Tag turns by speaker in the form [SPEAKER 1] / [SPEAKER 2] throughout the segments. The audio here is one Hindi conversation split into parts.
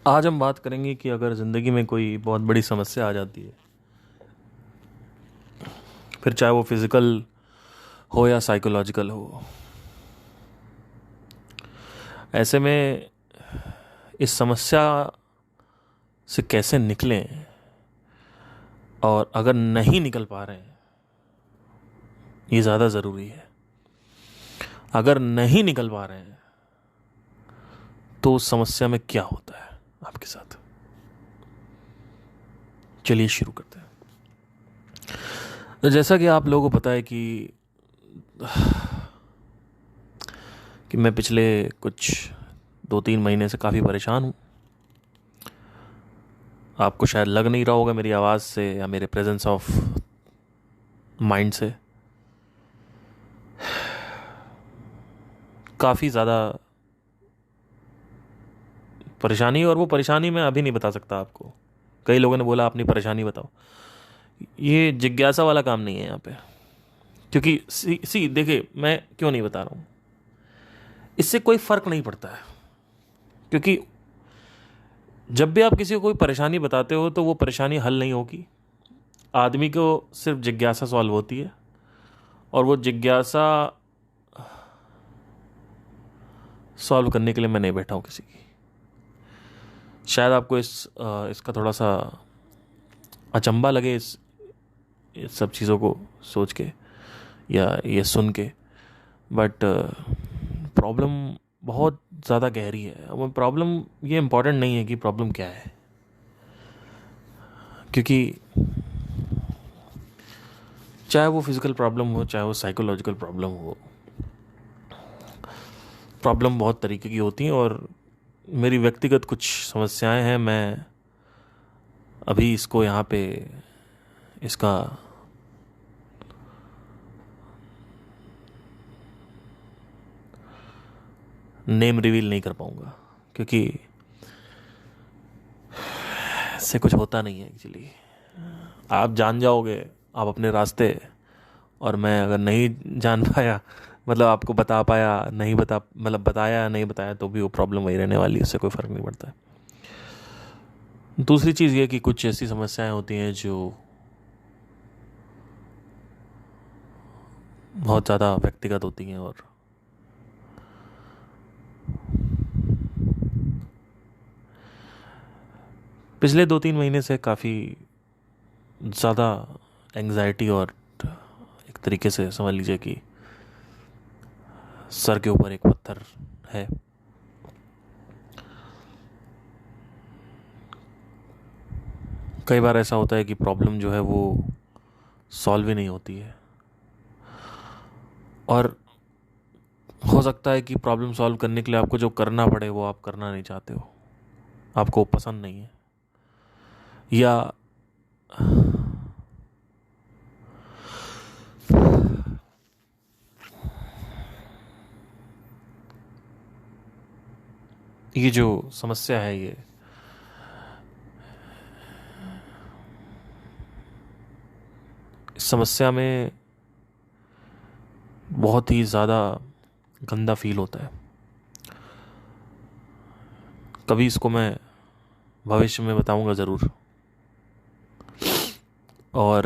[SPEAKER 1] आज हम बात करेंगे कि अगर ज़िंदगी में कोई बहुत बड़ी समस्या आ जाती है, फिर चाहे वो फिज़िकल हो या साइकोलॉजिकल हो, ऐसे में इस समस्या से कैसे निकलें, और अगर नहीं निकल पा रहे हैं, ये ज़्यादा ज़रूरी है। अगर नहीं निकल पा रहे हैं तो उस समस्या में क्या होता है आपके साथ। चलिए शुरू करते हैं। तो जैसा कि आप लोगों को पता है कि मैं पिछले कुछ 2-3 महीने से काफ़ी परेशान हूँ। आपको शायद लग नहीं रहा होगा मेरी आवाज़ से या मेरे प्रेजेंस ऑफ माइंड से। काफ़ी ज़्यादा परेशानी, और वो परेशानी मैं अभी नहीं बता सकता आपको। कई लोगों ने बोला अपनी परेशानी बताओ। ये जिज्ञासा वाला काम नहीं है यहाँ पे, क्योंकि सी देखिए, मैं क्यों नहीं बता रहा हूँ, इससे कोई फ़र्क नहीं पड़ता है। क्योंकि जब भी आप किसी को कोई परेशानी बताते हो तो वो परेशानी हल नहीं होगी। आदमी को सिर्फ जिज्ञासा सॉल्व होती है, और वो जिज्ञासा सॉल्व करने के लिए मैं नहीं बैठा हूँ किसी की। शायद आपको इसका थोड़ा सा अचंभा लगे, इस सब चीज़ों को सोच के या ये सुन के, बट प्रॉब्लम बहुत ज़्यादा गहरी है। अब प्रॉब्लम ये इम्पॉर्टेंट नहीं है कि प्रॉब्लम क्या है, क्योंकि चाहे वो फिज़िकल प्रॉब्लम हो, चाहे वो साइकोलॉजिकल प्रॉब्लम हो, प्रॉब्लम बहुत तरीके की होती हैं। और मेरी व्यक्तिगत कुछ समस्याएं हैं। मैं अभी इसको यहाँ पे इसका नेम रिवील नहीं कर पाऊँगा, क्योंकि इससे कुछ होता नहीं है एक्चुअली। आप जान जाओगे आप अपने रास्ते, और मैं अगर नहीं जान पाया, मतलब आपको बता पाया नहीं, मतलब बताया नहीं बताया, तो भी वो प्रॉब्लम वही रहने वाली है, उससे कोई फ़र्क नहीं पड़ता है। दूसरी चीज़ ये कि कुछ ऐसी समस्याएं होती हैं जो बहुत ज़्यादा व्यक्तिगत होती हैं, और पिछले 2-3 महीने से काफ़ी ज़्यादा एंग्जाइटी, और एक तरीके से समझ लीजिए कि सर के ऊपर एक पत्थर है। कई बार ऐसा होता है कि प्रॉब्लम जो है वो सॉल्व ही नहीं होती है, और हो सकता है कि प्रॉब्लम सॉल्व करने के लिए आपको जो करना पड़े वो आप करना नहीं चाहते हो, आपको पसंद नहीं है, या ये जो समस्या है, ये इस समस्या में बहुत ही ज़्यादा गंदा फील होता है। कभी इसको मैं भविष्य में बताऊंगा ज़रूर। और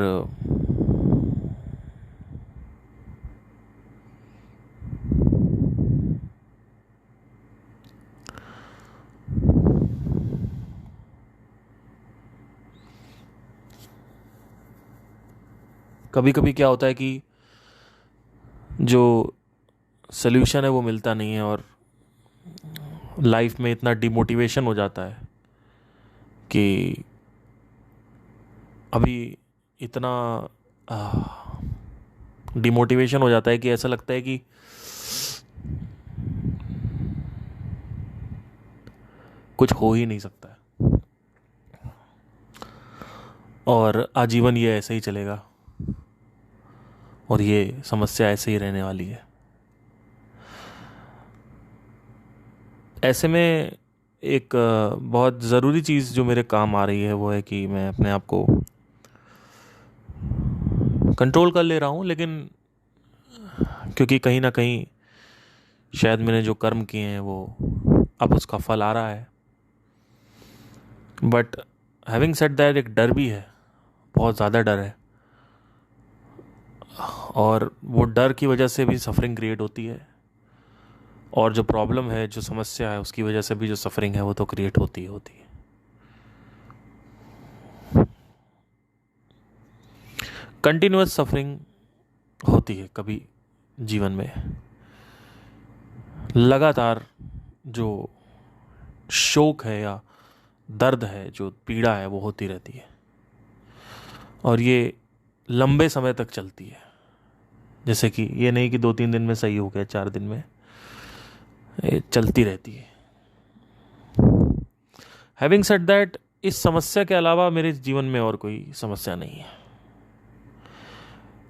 [SPEAKER 1] कभी कभी क्या होता है कि जो सल्यूशन है वो मिलता नहीं है, और लाइफ में इतना डिमोटिवेशन हो जाता है कि अभी इतना डिमोटिवेशन हो जाता है कि ऐसा लगता है कि कुछ हो ही नहीं सकता है, और आजीवन ये ऐसे ही चलेगा, और ये समस्या ऐसे ही रहने वाली है। ऐसे में एक बहुत ज़रूरी चीज़ जो मेरे काम आ रही है वो है कि मैं अपने आप को कंट्रोल कर ले रहा हूँ, लेकिन क्योंकि कहीं ना कहीं शायद मैंने जो कर्म किए हैं वो अब उसका फल आ रहा है। बट हैविंग सेड दैट, एक डर भी है, बहुत ज़्यादा डर है, और वो डर की वजह से भी सफरिंग क्रिएट होती है, और जो प्रॉब्लम है, जो समस्या है, उसकी वजह से भी जो सफरिंग है वो तो क्रिएट होती है। कंटिन्यूअस सफरिंग होती है कभी जीवन में, लगातार जो शोक है या दर्द है, जो पीड़ा है, वो होती रहती है, और ये लंबे समय तक चलती है। जैसे कि ये नहीं कि 2-3 दिन में सही हो गया, 4 दिन में, ये चलती रहती है। हैविंग सेड दैट, इस समस्या के अलावा मेरे जीवन में और कोई समस्या नहीं है।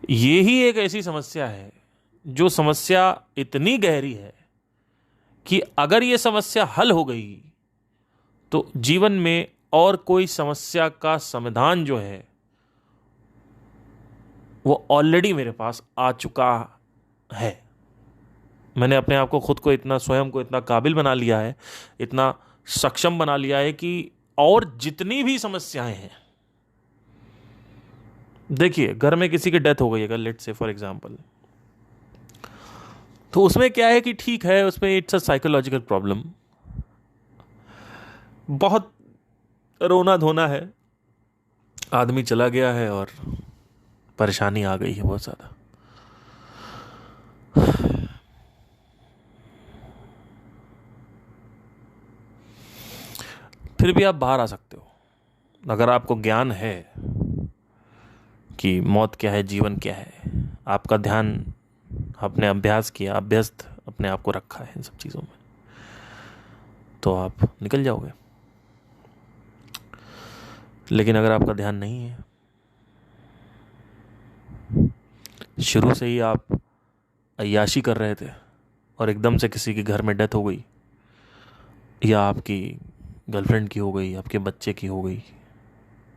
[SPEAKER 1] ये ही एक ऐसी समस्या है, जो समस्या इतनी गहरी है कि अगर ये समस्या हल हो गई तो जीवन में और कोई समस्या का समाधान जो है वो ऑलरेडी मेरे पास आ चुका है। मैंने अपने आप को, खुद को इतना, स्वयं को इतना काबिल बना लिया है, इतना सक्षम बना लिया है कि और जितनी भी समस्याएं हैं, देखिए घर में किसी की डेथ हो गई अगर, लेट्स से फॉर एग्जांपल, तो उसमें क्या है कि ठीक है, उसमें इट्स अ साइकोलॉजिकल प्रॉब्लम, बहुत रोना धोना है, आदमी चला गया है और परेशानी आ गई है बहुत ज़्यादा। फिर भी आप बाहर आ सकते हो अगर आपको ज्ञान है कि मौत क्या है, जीवन क्या है, आपका ध्यान, आपने अभ्यास किया, अभ्यस्त अपने आप को रखा है इन सब चीज़ों में, तो आप निकल जाओगे। लेकिन अगर आपका ध्यान नहीं है, शुरू से ही आप अय्याशी कर रहे थे और एकदम से किसी के घर में डेथ हो गई, या आपकी गर्लफ्रेंड की हो गई, आपके बच्चे की हो गई,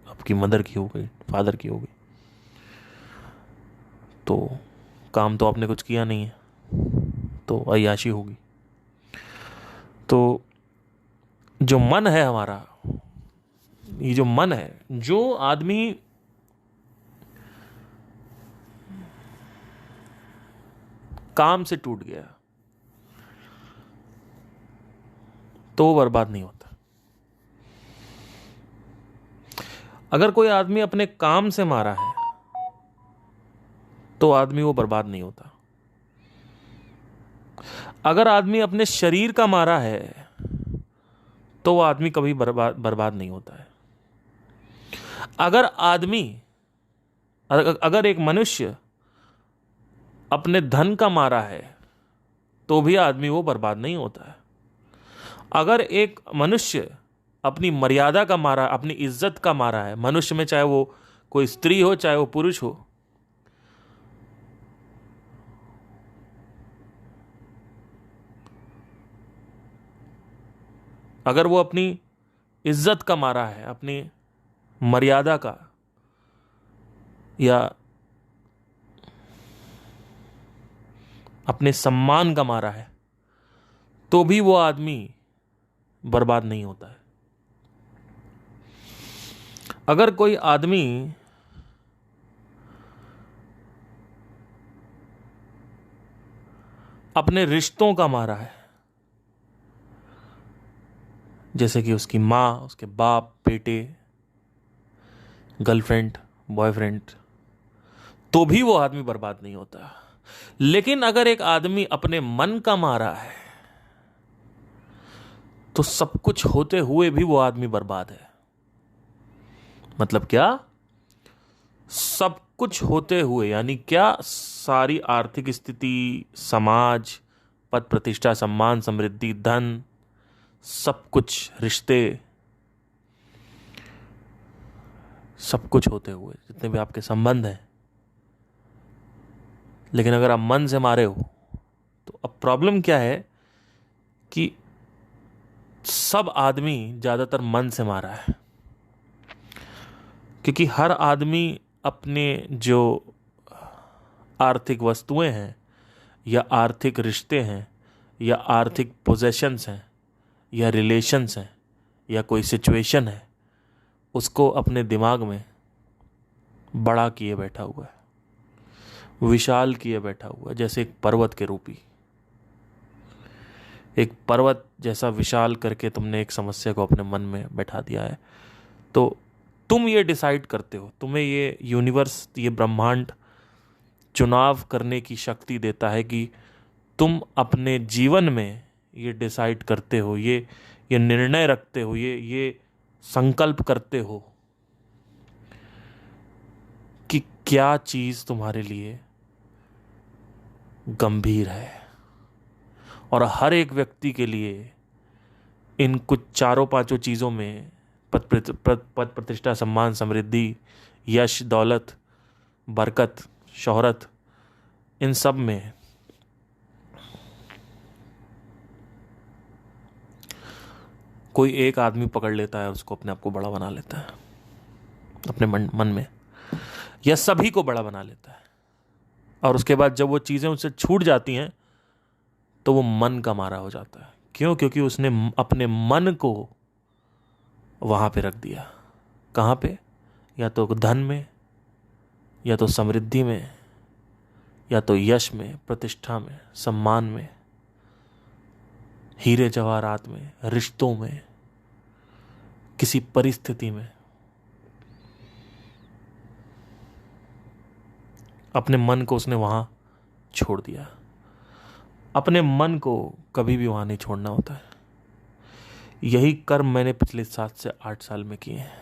[SPEAKER 1] आपकी मदर की हो गई, फादर की हो गई, तो काम तो आपने कुछ किया नहीं है, तो अय्याशी होगी। तो जो मन है हमारा, ये जो मन है, जो आदमी काम से टूट गया तो वो बर्बाद नहीं होता। अगर कोई आदमी अपने काम से मारा है तो आदमी वो बर्बाद नहीं होता। अगर आदमी अपने शरीर का मारा है तो वो आदमी कभी बर्बाद नहीं होता है। अगर एक मनुष्य अपने धन का मारा है तो भी आदमी वो बर्बाद नहीं होता है। अगर एक मनुष्य अपनी मर्यादा का मारा, अपनी इज्जत का मारा है, मनुष्य में चाहे वो कोई स्त्री हो चाहे वो पुरुष हो, अगर वो अपनी इज्जत का मारा है, अपनी मर्यादा का या अपने सम्मान का मारा है, तो भी वो आदमी बर्बाद नहीं होता है। अगर कोई आदमी अपने रिश्तों का मारा है, जैसे कि उसकी मां, उसके बाप, बेटे, गर्लफ्रेंड, बॉयफ्रेंड, तो भी वो आदमी बर्बाद नहीं होता। लेकिन अगर एक आदमी अपने मन का मारा है तो सब कुछ होते हुए भी वो आदमी बर्बाद है। मतलब क्या? सब कुछ होते हुए यानी क्या? सारी आर्थिक स्थिति, समाज, पद प्रतिष्ठा, सम्मान, समृद्धि, धन, सब कुछ, रिश्ते, सब कुछ होते हुए जितने भी आपके संबंध हैं, लेकिन अगर आप मन से मारे हो तो अब प्रॉब्लम क्या है कि सब आदमी ज्यादातर मन से मारा है, क्योंकि हर आदमी अपने जो आर्थिक वस्तुएं हैं या आर्थिक रिश्ते हैं या आर्थिक पोजेशंस हैं या रिलेशंस हैं या कोई सिचुएशन है उसको अपने दिमाग में बड़ा किए बैठा हुआ है, विशाल किए बैठा हुआ है, जैसे एक पर्वत के रूपी। एक पर्वत जैसा विशाल करके तुमने एक समस्या को अपने मन में बैठा दिया है। तो तुम ये डिसाइड करते हो, तुम्हें ये यूनिवर्स, ये ब्रह्मांड चुनाव करने की शक्ति देता है कि तुम अपने जीवन में ये डिसाइड करते हो, ये निर्णय रखते हो, ये संकल्प करते हो कि क्या चीज तुम्हारे लिए गंभीर है। और हर एक व्यक्ति के लिए इन कुछ चारों पांचों चीजों में पद प्रतिष्ठा, सम्मान, समृद्धि, यश, दौलत, बरकत, शोहरत, इन सब में कोई एक आदमी पकड़ लेता है और उसको अपने आप को बड़ा बना लेता है अपने मन में, या सभी को बड़ा बना लेता है। और उसके बाद जब वो चीज़ें उससे छूट जाती हैं तो वो मन का मारा हो जाता है। क्यों? क्योंकि उसने अपने मन को वहाँ पे रख दिया। कहाँ पे? या तो धन में, या तो समृद्धि में, या तो यश में, प्रतिष्ठा में, सम्मान में, हीरे जवाहरात में, रिश्तों में, किसी परिस्थिति में। अपने मन को उसने वहां छोड़ दिया। अपने मन को कभी भी वहां नहीं छोड़ना होता है। यही कर्म मैंने पिछले 7 से 8 साल में किए हैं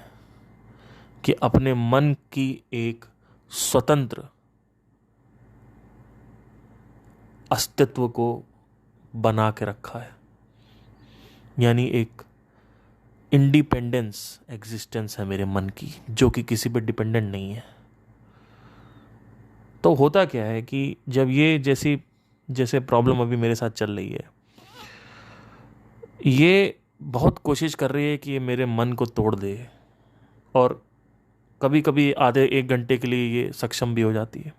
[SPEAKER 1] कि अपने मन की एक स्वतंत्र अस्तित्व को बना के रखा है। यानी एक इंडिपेंडेंस एग्जिस्टेंस है मेरे मन की, जो कि किसी पे डिपेंडेंट नहीं है। तो होता क्या है कि जब ये जैसे प्रॉब्लम अभी मेरे साथ चल रही है, ये बहुत कोशिश कर रही है कि ये मेरे मन को तोड़ दे, और कभी कभी आधे 1 घंटे के लिए ये सक्षम भी हो जाती है।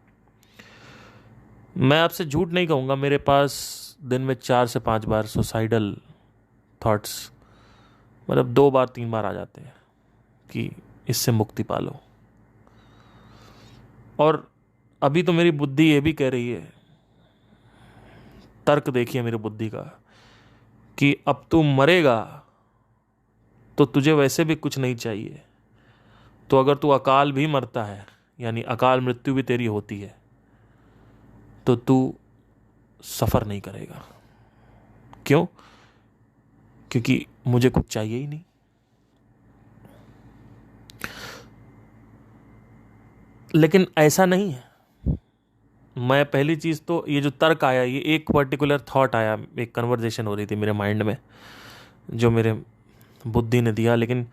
[SPEAKER 1] मैं आपसे झूठ नहीं कहूँगा, मेरे पास दिन में 4 से 5 बार सुसाइडल थॉट्स, मतलब 2 बार 3 बार आ जाते हैं कि इससे मुक्ति पालो। और अभी तो मेरी बुद्धि ये भी कह रही है, तर्क देखिए मेरी बुद्धि का, कि अब तू मरेगा तो तुझे वैसे भी कुछ नहीं चाहिए, तो अगर तू अकाल भी मरता है, यानी अकाल मृत्यु भी तेरी होती है, तो तू सफ़र नहीं करेगा। क्यों? क्योंकि मुझे कुछ चाहिए ही नहीं। लेकिन ऐसा नहीं है। मैं पहली चीज़ तो ये जो तर्क आया, ये एक पर्टिकुलर थॉट आया, एक कन्वर्जेशन हो रही थी मेरे माइंड में जो मेरे बुद्धि ने दिया, लेकिन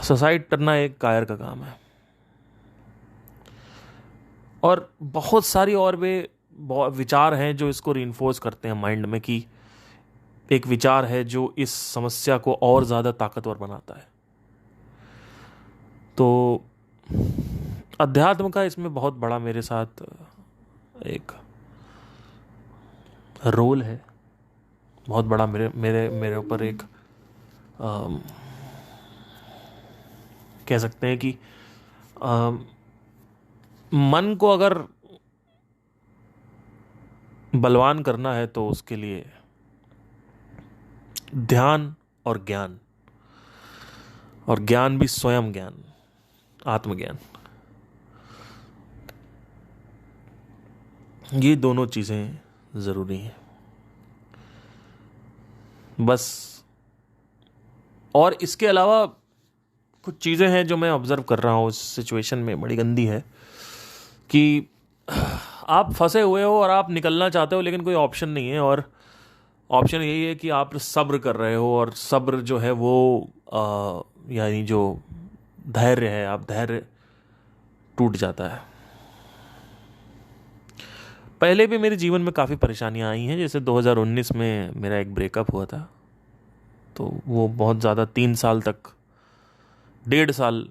[SPEAKER 1] सुसाइड करना एक कायर का काम है। और बहुत सारी और वे विचार हैं जो इसको रीइंफोर्स करते हैं माइंड में, कि एक विचार है जो इस समस्या को और ज़्यादा ताकतवर बनाता है। तो अध्यात्म का इसमें बहुत बड़ा मेरे साथ एक रोल है, बहुत बड़ा मेरे ऊपर एक कह सकते हैं कि मन को अगर बलवान करना है तो उसके लिए ध्यान और ज्ञान, और ज्ञान भी स्वयं ज्ञान, आत्मज्ञान, ये दोनों चीज़ें ज़रूरी हैं। बस, और इसके अलावा कुछ चीज़ें हैं जो मैं ऑब्ज़र्व कर रहा हूँ इस सिचुएशन में, बड़ी गंदी है कि आप फंसे हुए हो और आप निकलना चाहते हो, लेकिन कोई ऑप्शन नहीं है। और ऑप्शन यही है कि आप सब्र कर रहे हो, और सब्र जो है वो यानी जो धैर्य है, आप धैर्य टूट जाता है। पहले भी मेरे जीवन में काफ़ी परेशानियां आई हैं। जैसे 2019 में मेरा एक ब्रेकअप हुआ था, तो वो बहुत ज़्यादा 3 साल तक, 1.5 साल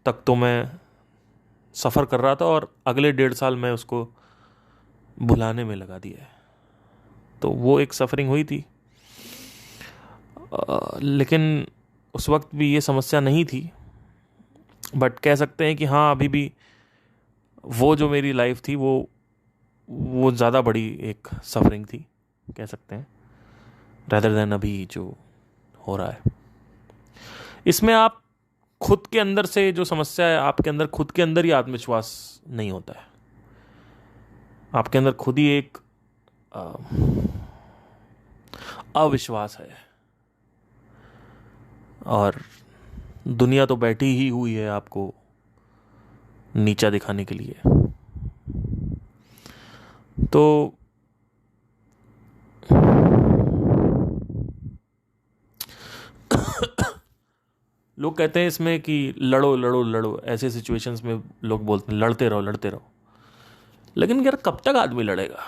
[SPEAKER 1] तक तो मैं सफ़र कर रहा था, और अगले 1.5 साल मैं उसको भुलाने में लगा दिया। तो वो एक सफरिंग हुई थी, लेकिन उस वक्त भी ये समस्या नहीं थी, बट कह सकते हैं कि हाँ अभी भी वो जो मेरी लाइफ थी वो ज़्यादा बड़ी एक सफरिंग थी कह सकते हैं, रेदर देन अभी जो हो रहा है। इसमें आप खुद के अंदर से जो समस्या है, आपके अंदर खुद के अंदर ही आत्मविश्वास नहीं होता है, आपके अंदर खुद ही एक अविश्वास है, और दुनिया तो बैठी ही हुई है आपको नीचा दिखाने के लिए। तो लोग कहते हैं इसमें कि लड़ो लड़ो लड़ो, ऐसे सिचुएशंस में लोग बोलते हैं लड़ते रहो लड़ते रहो, लेकिन यार कब तक आदमी लड़ेगा?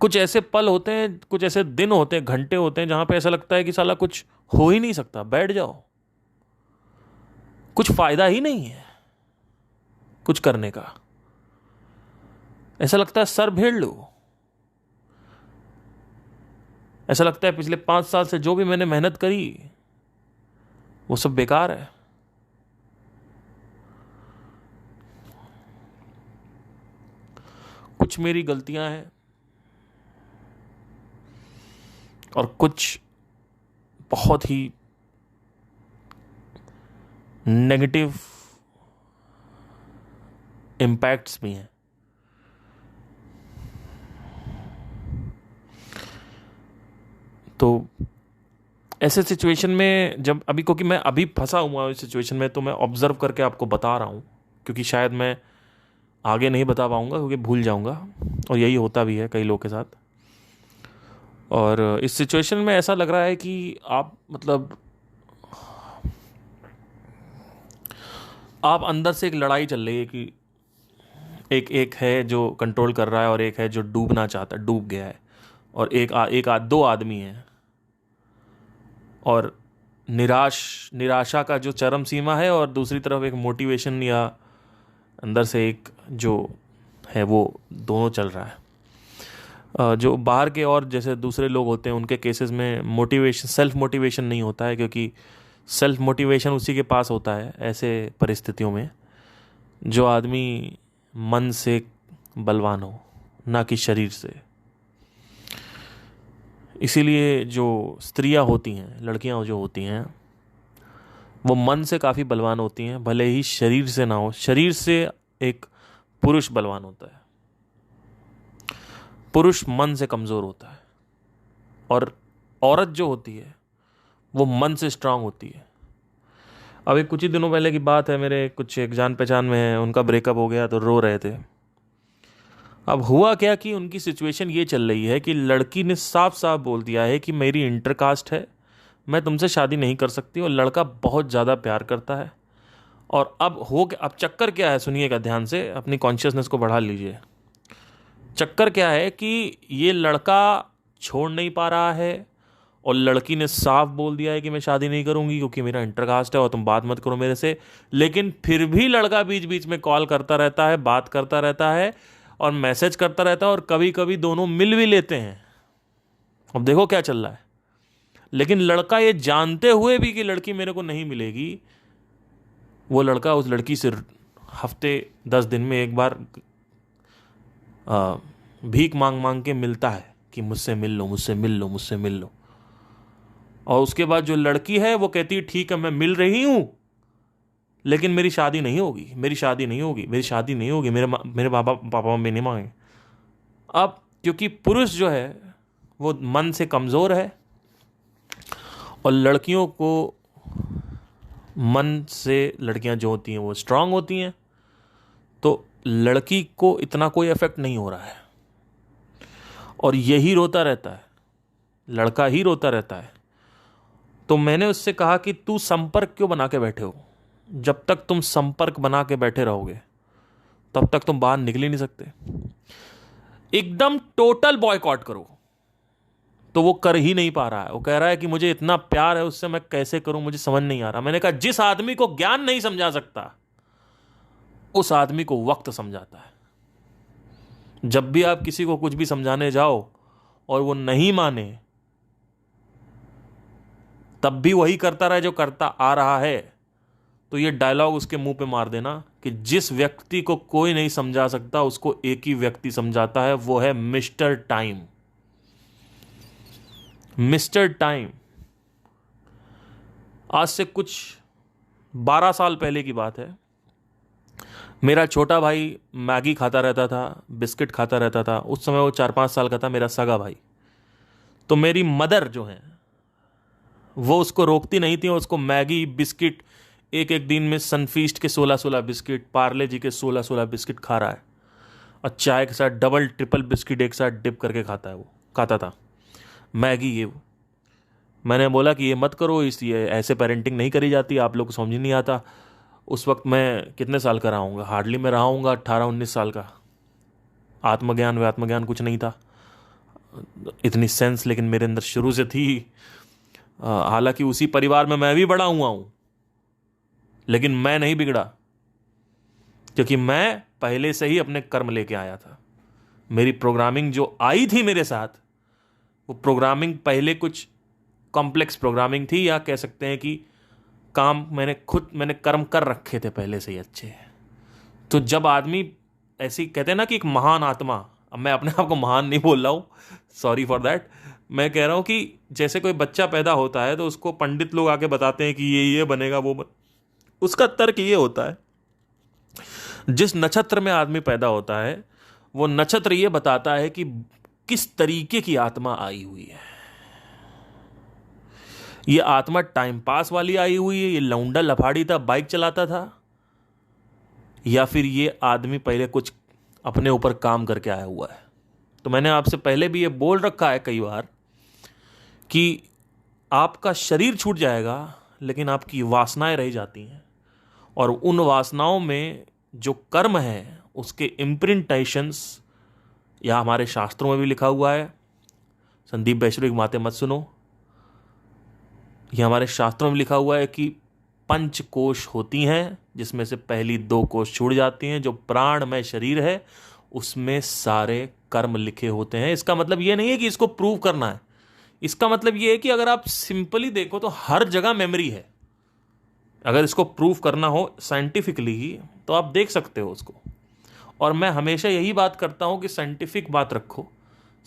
[SPEAKER 1] कुछ ऐसे पल होते हैं, कुछ ऐसे दिन होते हैं, घंटे होते हैं जहां पे ऐसा लगता है कि साला कुछ हो ही नहीं सकता, बैठ जाओ, कुछ फायदा ही नहीं है कुछ करने का। ऐसा लगता है सर भेड़ लो, ऐसा लगता है पिछले 5 साल से जो भी मैंने मेहनत करी वो सब बेकार है। कुछ मेरी गलतियां हैं और कुछ बहुत ही नेगेटिव इम्पैक्ट्स भी हैं। तो ऐसे सिचुएशन में जब अभी, क्योंकि मैं अभी फंसा हुआ हूँ इस सिचुएशन में, तो मैं ऑब्जर्व करके आपको बता रहा हूँ, क्योंकि शायद मैं आगे नहीं बता पाऊंगा क्योंकि भूल जाऊंगा, और यही होता भी है कई लोगों के साथ। और इस सिचुएशन में ऐसा लग रहा है कि आप मतलब आप अंदर से एक लड़ाई चल रही है कि एक है जो कंट्रोल कर रहा है और एक है जो डूबना चाहता है, डूब गया है, और दो आदमी हैं, और निराशा का जो चरम सीमा है, और दूसरी तरफ एक मोटिवेशन या अंदर से एक जो है वो दोनों चल रहा है। जो बाहर के और जैसे दूसरे लोग होते हैं उनके केसेस में मोटिवेशन, सेल्फ मोटिवेशन नहीं होता है, क्योंकि सेल्फ मोटिवेशन उसी के पास होता है ऐसे परिस्थितियों में जो आदमी मन से बलवान हो, ना कि शरीर से। इसीलिए जो स्त्रियां होती हैं, लड़कियां जो होती हैं, वो मन से काफ़ी बलवान होती हैं, भले ही शरीर से ना हो। शरीर से एक पुरुष बलवान होता है, पुरुष मन से कमज़ोर होता है, और औरत जो होती है वो मन से स्ट्रांग होती है। अभी कुछ ही दिनों पहले की बात है, मेरे कुछ एक जान पहचान में है, उनका ब्रेकअप हो गया तो रो रहे थे। अब हुआ क्या कि उनकी सिचुएशन ये चल रही है कि लड़की ने साफ साफ बोल दिया है कि मेरी इंटरकास्ट है, मैं तुमसे शादी नहीं कर सकती, और लड़का बहुत ज़्यादा प्यार करता है। और अब चक्कर क्या है, सुनिएगा ध्यान से, अपनी कॉन्शियसनेस को बढ़ा लीजिए। चक्कर क्या है कि ये लड़का छोड़ नहीं पा रहा है, और लड़की ने साफ बोल दिया है कि मैं शादी नहीं करूंगी क्योंकि मेरा इंटरकास्ट है और तुम बात मत करो मेरे से। लेकिन फिर भी लड़का बीच बीच में कॉल करता रहता है, बात करता रहता है और मैसेज करता रहता है, और कभी कभी दोनों मिल भी लेते हैं। अब देखो क्या चल रहा है। लेकिन लड़का ये जानते हुए भी कि लड़की मेरे को नहीं मिलेगी, वो लड़का उस लड़की से हफ्ते 10 दिन में एक बार भीख मांग मांग के मिलता है कि मुझसे मिल लो, मुझसे मिल लो, मुझसे मिल लो। और उसके बाद जो लड़की है वो कहती है ठीक है मैं मिल रही हूं, लेकिन मेरी शादी नहीं होगी, मेरी शादी नहीं होगी, मेरी शादी नहीं होगी, मेरे पापा मम्मी नहीं मांगे। अब क्योंकि पुरुष जो है वो मन से कमज़ोर है, और लड़कियों को मन से, लड़कियां जो होती हैं वो स्ट्रांग होती हैं, तो लड़की को इतना कोई इफेक्ट नहीं हो रहा है, और यही रोता रहता है, लड़का ही रोता रहता है। तो मैंने उससे कहा कि तू संपर्क क्यों बना के बैठे हो? जब तक तुम संपर्क बना के बैठे रहोगे तब तक तुम बाहर निकल ही नहीं सकते। एकदम टोटल बॉयकॉट करो, तो वो कर ही नहीं पा रहा है। वो कह रहा है कि मुझे इतना प्यार है उससे, मैं कैसे करूं, मुझे समझ नहीं आ रहा। मैंने कहा जिस आदमी को ज्ञान नहीं समझा सकता उस आदमी को वक्त समझाता है। जब भी आप किसी को कुछ भी समझाने जाओ और वो नहीं माने, तब भी वही करता रहे जो करता आ रहा है, तो ये डायलॉग उसके मुंह पे मार देना कि जिस व्यक्ति को कोई नहीं समझा सकता उसको एक ही व्यक्ति समझाता है, वो है मिस्टर टाइम। Mister time. आज से कुछ 12 साल पहले की बात है। मेरा छोटा भाई मैगी खाता रहता था, बिस्किट खाता रहता था। उस समय वो 4-5 साल का था, मेरा सगा भाई। तो मेरी मदर जो है वो उसको रोकती नहीं थी, उसको मैगी बिस्किट, एक एक दिन में सनफीस्ट के 16-16 बिस्किट, पार्ले जी के 16-16 बिस्किट खा रहा है, और चाय के साथ डबल ट्रिपल बिस्किट एक साथ डिप करके खाता है। वो खाता था मैगी ये वो। मैंने बोला कि ये मत करो, ये ऐसे पेरेंटिंग नहीं करी जाती, आप लोग को समझ नहीं आता। उस वक्त मैं कितने साल का रहा हूँगा, हार्डली मैं रहा हूँगा 18-19 साल का। आत्मज्ञान कुछ नहीं था, इतनी सेंस लेकिन मेरे अंदर शुरू से थी। हालांकि उसी परिवार में मैं भी बड़ा हुआ हूँ, लेकिन मैं नहीं बिगड़ा, क्योंकि मैं पहले से ही अपने कर्म लेके आया था। मेरी प्रोग्रामिंग जो आई थी मेरे साथ, वो प्रोग्रामिंग पहले कुछ कॉम्प्लेक्स प्रोग्रामिंग थी, या कह सकते हैं कि काम मैंने कर्म कर रखे थे पहले से ही अच्छे। तो जब आदमी ऐसी कहते हैं ना कि एक महान आत्मा, अब मैं अपने आप को महान नहीं बोल रहा हूँ, सॉरी फॉर दैट, मैं कह रहा हूँ कि जैसे कोई बच्चा पैदा होता है तो उसको पंडित लोग आके बताते हैं कि ये बनेगा उसका तर्क ये होता है, जिस नक्षत्र में आदमी पैदा होता है वो नक्षत्र ये बताता है कि किस तरीके की आत्मा आई हुई है। ये आत्मा टाइम पास वाली आई हुई है, ये लौंडा लफाड़ी था, बाइक चलाता था, या फिर ये आदमी पहले कुछ अपने ऊपर काम करके आया हुआ है। तो मैंने आपसे पहले भी ये बोल रखा है कई बार कि आपका शरीर छूट जाएगा लेकिन आपकी वासनाएं रह जाती हैं, और उन वासनाओं में जो कर्म है उसके इम्प्रिंटेशंस, या हमारे शास्त्रों में भी लिखा हुआ है, संदीप वैश्विक बातें मत सुनो, यह हमारे शास्त्रों में लिखा हुआ है कि 5 कोश होती हैं, जिसमें से पहली 2 कोश छूट जाती हैं। जो प्राणमय शरीर है उसमें सारे कर्म लिखे होते हैं। इसका मतलब यह नहीं है कि इसको प्रूव करना है, इसका मतलब यह है कि अगर आप सिंपली देखो तो हर जगह मेमोरी है। अगर इसको प्रूव करना हो साइंटिफिकली तो आप देख सकते हो उसको। और मैं हमेशा यही बात करता हूं कि साइंटिफिक बात रखो,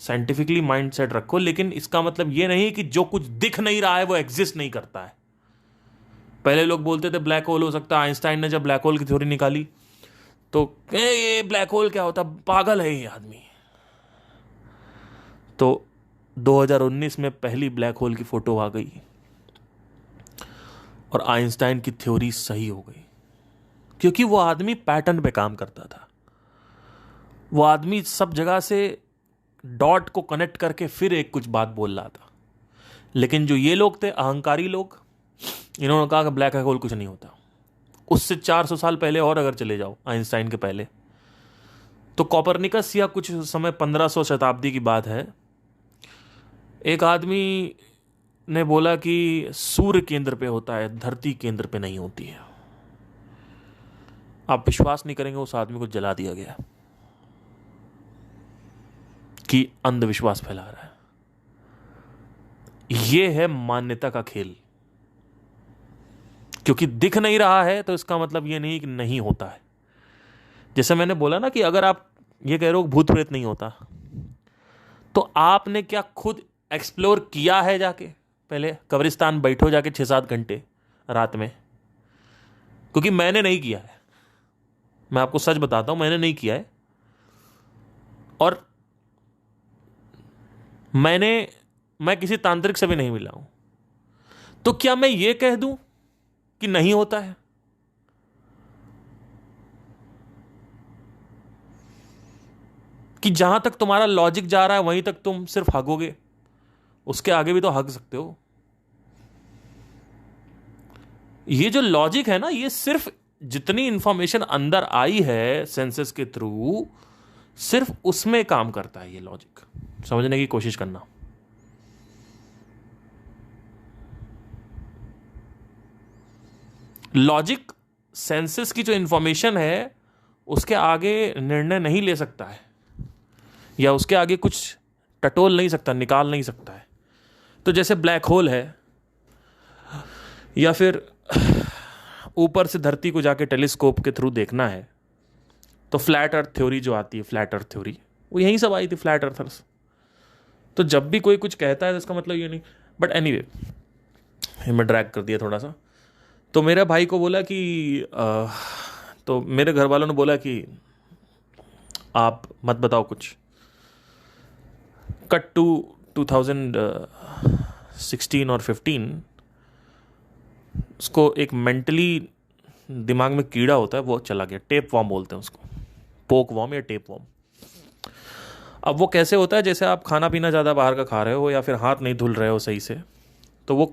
[SPEAKER 1] साइंटिफिकली माइंडसेट रखो, लेकिन इसका मतलब यह नहीं कि जो कुछ दिख नहीं रहा है वो एग्जिस्ट नहीं करता है। पहले लोग बोलते थे ब्लैक होल हो सकता है, आइंस्टाइन ने जब ब्लैक होल की थ्योरी निकाली तो ये ब्लैक होल क्या होता, पागल है ये आदमी। तो 2019 में पहली ब्लैक होल की फोटो आ गई और आइंस्टाइन की थ्योरी सही हो गई, क्योंकि वो आदमी पैटर्न पे काम करता था। वो आदमी सब जगह से डॉट को कनेक्ट करके फिर एक कुछ बात बोल रहा था। लेकिन जो ये लोग थे अहंकारी लोग, इन्होंने कहा कि ब्लैक होल कुछ नहीं होता। उससे 400 साल पहले और अगर चले जाओ आइंस्टाइन के पहले, तो कॉपरनिकस या कुछ समय 1500 शताब्दी की बात है, एक आदमी ने बोला कि सूर्य केंद्र पे होता है, धरती केंद्र पे नहीं होती है। आप विश्वास नहीं करेंगे, उस आदमी को जला दिया गया कि अंधविश्वास फैला रहा है। यह है मान्यता का खेल। क्योंकि दिख नहीं रहा है तो इसका मतलब यह नहीं कि नहीं होता है। जैसे मैंने बोला ना कि अगर आप ये कह रहे हो भूत प्रेत नहीं होता, तो आपने क्या खुद एक्सप्लोर किया है? जाके पहले कब्रिस्तान बैठो जाके 6-7 घंटे रात में, क्योंकि मैंने नहीं किया है। मैं आपको सच बताता हूं, मैंने नहीं किया है। और मैं किसी तांत्रिक से भी नहीं मिला हूं, तो क्या मैं ये कह दूं कि नहीं होता है? कि जहां तक तुम्हारा लॉजिक जा रहा है वहीं तक तुम सिर्फ हगोगे, उसके आगे भी तो हग सकते हो। ये जो लॉजिक है ना, ये सिर्फ जितनी इंफॉर्मेशन अंदर आई है सेंसेस के थ्रू, सिर्फ उसमें काम करता है ये लॉजिक। समझने की कोशिश करना। लॉजिक सेंसेस की जो इंफॉर्मेशन है उसके आगे निर्णय नहीं ले सकता है, या उसके आगे कुछ टटोल नहीं सकता, निकाल नहीं सकता है। तो जैसे ब्लैक होल है, या फिर ऊपर से धरती को जाके टेलीस्कोप के थ्रू देखना है, तो फ्लैट अर्थ थ्योरी जो आती है, फ्लैट अर्थ थ्योरी, वो यहीं सब आई थी, फ्लैट अर्थर्स। तो जब भी कोई कुछ कहता है तो इसका मतलब ये नहीं, बट एनीवे मैं ड्रैग कर दिया थोड़ा सा। तो मेरे भाई को बोला कि तो मेरे घर वालों ने बोला कि आप मत बताओ कुछ। कट टू 2016 और 15, उसको एक मेंटली दिमाग में कीड़ा होता है, वो चला गया। टेप वॉर्म बोलते हैं उसको, पोक वॉर्म या टेप वॉर्म। अब वो कैसे होता है, जैसे आप खाना पीना ज़्यादा बाहर का खा रहे हो या फिर हाथ नहीं धुल रहे हो सही से, तो वो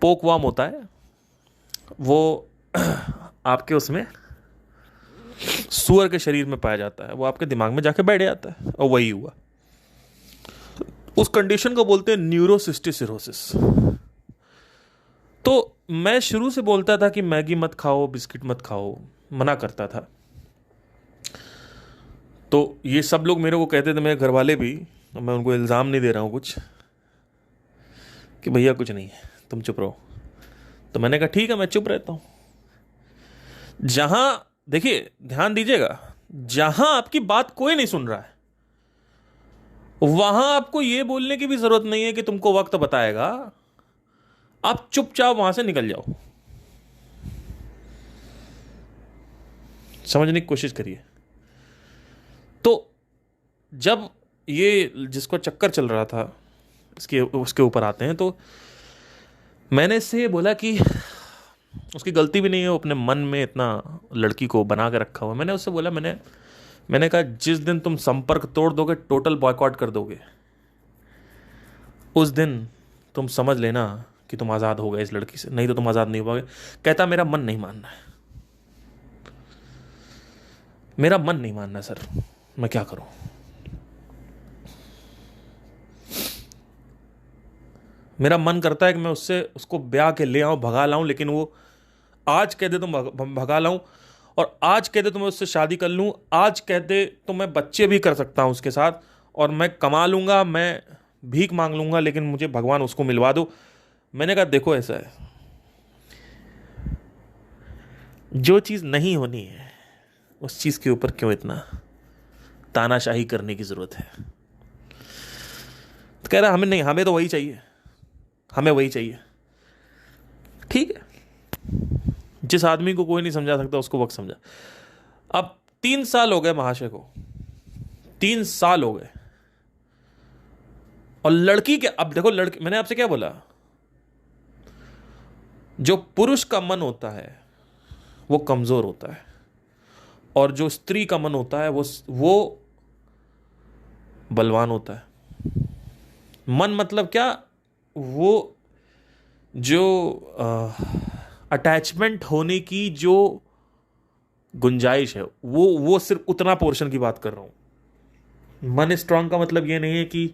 [SPEAKER 1] पोक वॉर्म होता है। वो आपके उसमें सूअर के शरीर में पाया जाता है, वो आपके दिमाग में जाके बैठ जाता है, और वही हुआ। उस कंडीशन को बोलते हैं न्यूरोसिस्टिक सिरोसिस। तो मैं शुरू से बोलता था कि मैगी मत खाओ, बिस्किट मत खाओ, मना करता था। तो ये सब लोग मेरे को कहते थे, मेरे घर वाले भी, मैं उनको इल्ज़ाम नहीं दे रहा हूँ कुछ, कि भैया कुछ नहीं है, तुम चुप रहो। तो मैंने कहा ठीक है, मैं चुप रहता हूँ। जहां, देखिए ध्यान दीजिएगा, जहां आपकी बात कोई नहीं सुन रहा है, वहां आपको यह बोलने की भी जरूरत नहीं है कि तुमको वक्त बताएगा। आप चुपचाप वहां से निकल जाओ। समझने की कोशिश करिए। तो जब ये जिसको चक्कर चल रहा था, उसके ऊपर आते हैं, तो मैंने इससे बोला कि उसकी गलती भी नहीं है, वो अपने मन में इतना लड़की को बना के रखा हुआ। मैंने उससे बोला, मैंने कहा जिस दिन तुम संपर्क तोड़ दोगे, टोटल बॉयकॉट कर दोगे, उस दिन तुम समझ लेना कि तुम आज़ाद हो गए इस लड़की से, नहीं तो तुम आज़ाद नहीं हो पाओगे। कहता मेरा मन नहीं मानना है, मेरा मन नहीं मानना सर, मैं क्या करूं। मेरा मन करता है कि मैं उसको ब्याह के ले आऊं, भगा लाऊं, लेकिन वो आज कह दे तो भगा लाऊं, और आज कह दे तो मैं उससे शादी कर लूं, आज कह दे तो मैं बच्चे भी कर सकता हूं उसके साथ, और मैं कमा लूंगा, मैं भीख मांग लूंगा, लेकिन मुझे भगवान उसको मिलवा दो। मैंने कहा देखो ऐसा है, जो चीज़ नहीं होनी है उस चीज़ के ऊपर क्यों इतना तानाशाही करने की ज़रूरत है। तो कह रहा हमें नहीं, हमें तो वही चाहिए, हमें वही चाहिए। ठीक है, जिस आदमी को कोई नहीं समझा सकता उसको वक्त समझा। अब 3 साल हो गए महाशय को, 3 साल हो गए, और लड़की के, अब देखो लड़की, मैंने आपसे क्या बोला, जो पुरुष का मन होता है वो कमजोर होता है, और जो स्त्री का मन होता है वो बलवान होता है। मन मतलब क्या, वो जो अटैचमेंट होने की जो गुंजाइश है, वो सिर्फ उतना पोर्शन की बात कर रहा हूं। मन स्ट्रांग का मतलब ये नहीं है कि,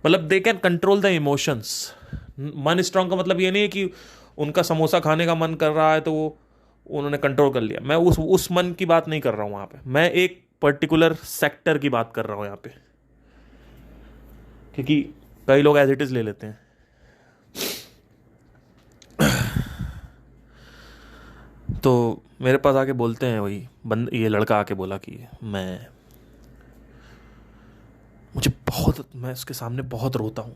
[SPEAKER 1] मतलब they can control the emotions. मन स्ट्रांग का मतलब ये नहीं है कि उनका समोसा खाने का मन कर रहा है तो वो उन्होंने कंट्रोल कर लिया। मैं उस मन की बात नहीं कर रहा हूं वहां पे, मैं एक पर्टिकुलर सेक्टर की बात कर रहा हूं यहां पे, क्योंकि कई लोग एज इट इज ले लेते हैं। तो मेरे पास आके बोलते हैं, वही ये लड़का आके बोला कि मैं उसके सामने बहुत रोता हूं,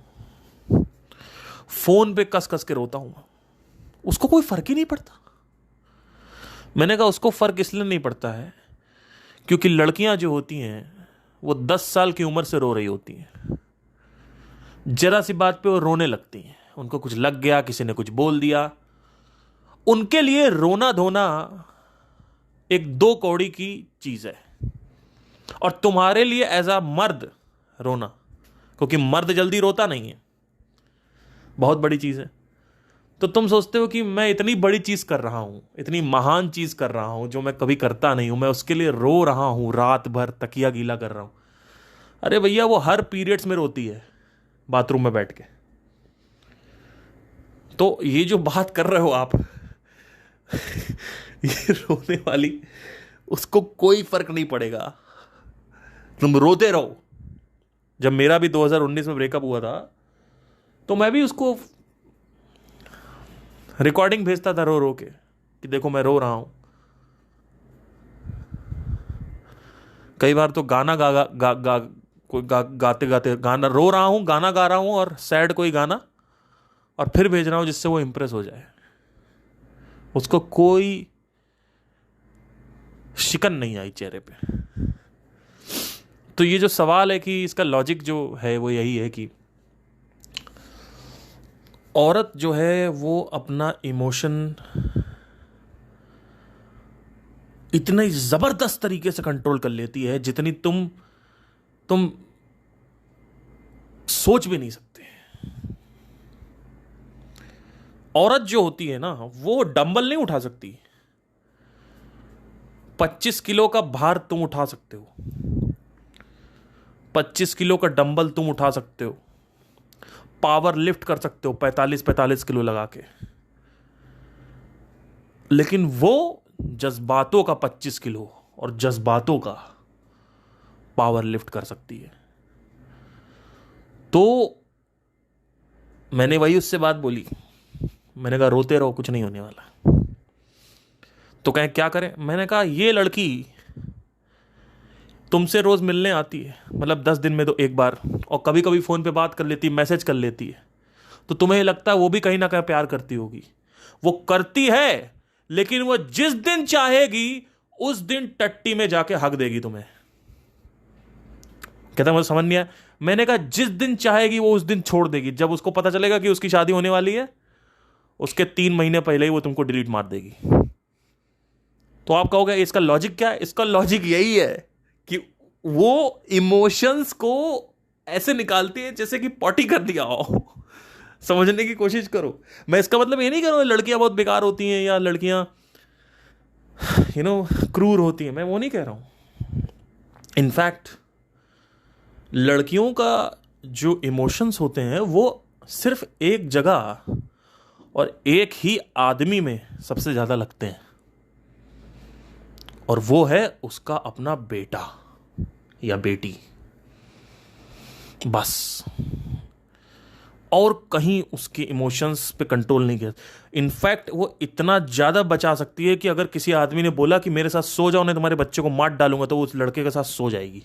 [SPEAKER 1] फोन पे कस कस के रोता हूं, उसको कोई फर्क ही नहीं पड़ता। मैंने कहा उसको फर्क इसलिए नहीं पड़ता है क्योंकि लड़कियां जो होती हैं वो 10 साल की उम्र से रो रही होती हैं, जरा सी बात पे वो रोने लगती हैं, उनको कुछ लग गया, किसी ने कुछ बोल दिया, उनके लिए रोना धोना एक 2 कौड़ी की चीज है, और तुम्हारे लिए एज अ मर्द रोना, क्योंकि मर्द जल्दी रोता नहीं है, बहुत बड़ी चीज है। तो तुम सोचते हो कि मैं इतनी बड़ी चीज कर रहा हूं, इतनी महान चीज कर रहा हूं जो मैं कभी करता नहीं हूं, मैं उसके लिए रो रहा हूं, रात भर तकिया गीला कर रहा हूं। अरे भैया वो हर पीरियड्स में रोती है बाथरूम में बैठ के। तो ये जो बात कर रहे हो आप ये रोने वाली, उसको कोई फर्क नहीं पड़ेगा, तुम रोते रहो, जब मेरा भी 2019 में ब्रेकअप हुआ था तो मैं भी उसको रिकॉर्डिंग भेजता था रो रो के कि देखो मैं रो रहा हूं। कई बार तो गाना गाते गाते गाना रो रहा हूं, गाना गा रहा हूं और सैड कोई गाना, और फिर भेज रहा हूं जिससे वो इंप्रेस हो जाए। उसको कोई शिकन नहीं आई चेहरे पे। तो ये जो सवाल है कि इसका लॉजिक जो है वो यही है कि औरत जो है वो अपना इमोशन इतने जबरदस्त तरीके से कंट्रोल कर लेती है जितनी तुम सोच भी नहीं सकते। औरत जो होती है ना वो डंबल नहीं उठा सकती। 25 किलो का भार तुम उठा सकते हो, 25 किलो का डंबल तुम उठा सकते हो, पावर लिफ्ट कर सकते हो 45 किलो लगा के, लेकिन वो जज्बातों का 25 किलो और जज्बातों का पावर लिफ्ट कर सकती है। तो मैंने वही उससे बात बोली, मैंने कहा रोते रहो, कुछ नहीं होने वाला। तो कहें क्या करें? मैंने कहा ये लड़की तुमसे रोज मिलने आती है, मतलब 10 दिन में तो एक बार, और कभी कभी फोन पे बात कर लेती है, मैसेज कर लेती है, तो तुम्हें लगता है वो भी कहीं ना कहीं प्यार करती होगी। वो करती है, लेकिन वो जिस दिन चाहेगी उस दिन टट्टी में जाके हक देगी तुम्हें। कहता मुझे समझ नहीं आया। मैंने कहा जिस दिन चाहेगी वो उस दिन छोड़ देगी। जब उसको पता चलेगा कि उसकी शादी होने वाली है, उसके 3 महीने पहले ही वो तुमको डिलीट मार देगी। तो आप कहोगे इसका लॉजिक क्या है? इसका लॉजिक यही है कि वो इमोशंस को ऐसे निकालती है जैसे कि पॉटी कर दिया हो। समझने की कोशिश करो। मैं इसका मतलब ये नहीं कह रहा हूं लड़कियां बहुत बेकार होती हैं या लड़कियां क्रूर होती हैं, मैं वो नहीं कह रहा हूं। इनफैक्ट लड़कियों का जो इमोशंस होते हैं वो सिर्फ एक जगह और एक ही आदमी में सबसे ज्यादा लगते हैं, और वो है उसका अपना बेटा या बेटी, बस। और कहीं उसके इमोशंस पे कंट्रोल नहीं किया। इनफैक्ट वो इतना ज्यादा बचा सकती है कि अगर किसी आदमी ने बोला कि मेरे साथ सो जाओ नहीं तुम्हारे बच्चे को मार डालूंगा, तो वो उस लड़के के साथ सो जाएगी।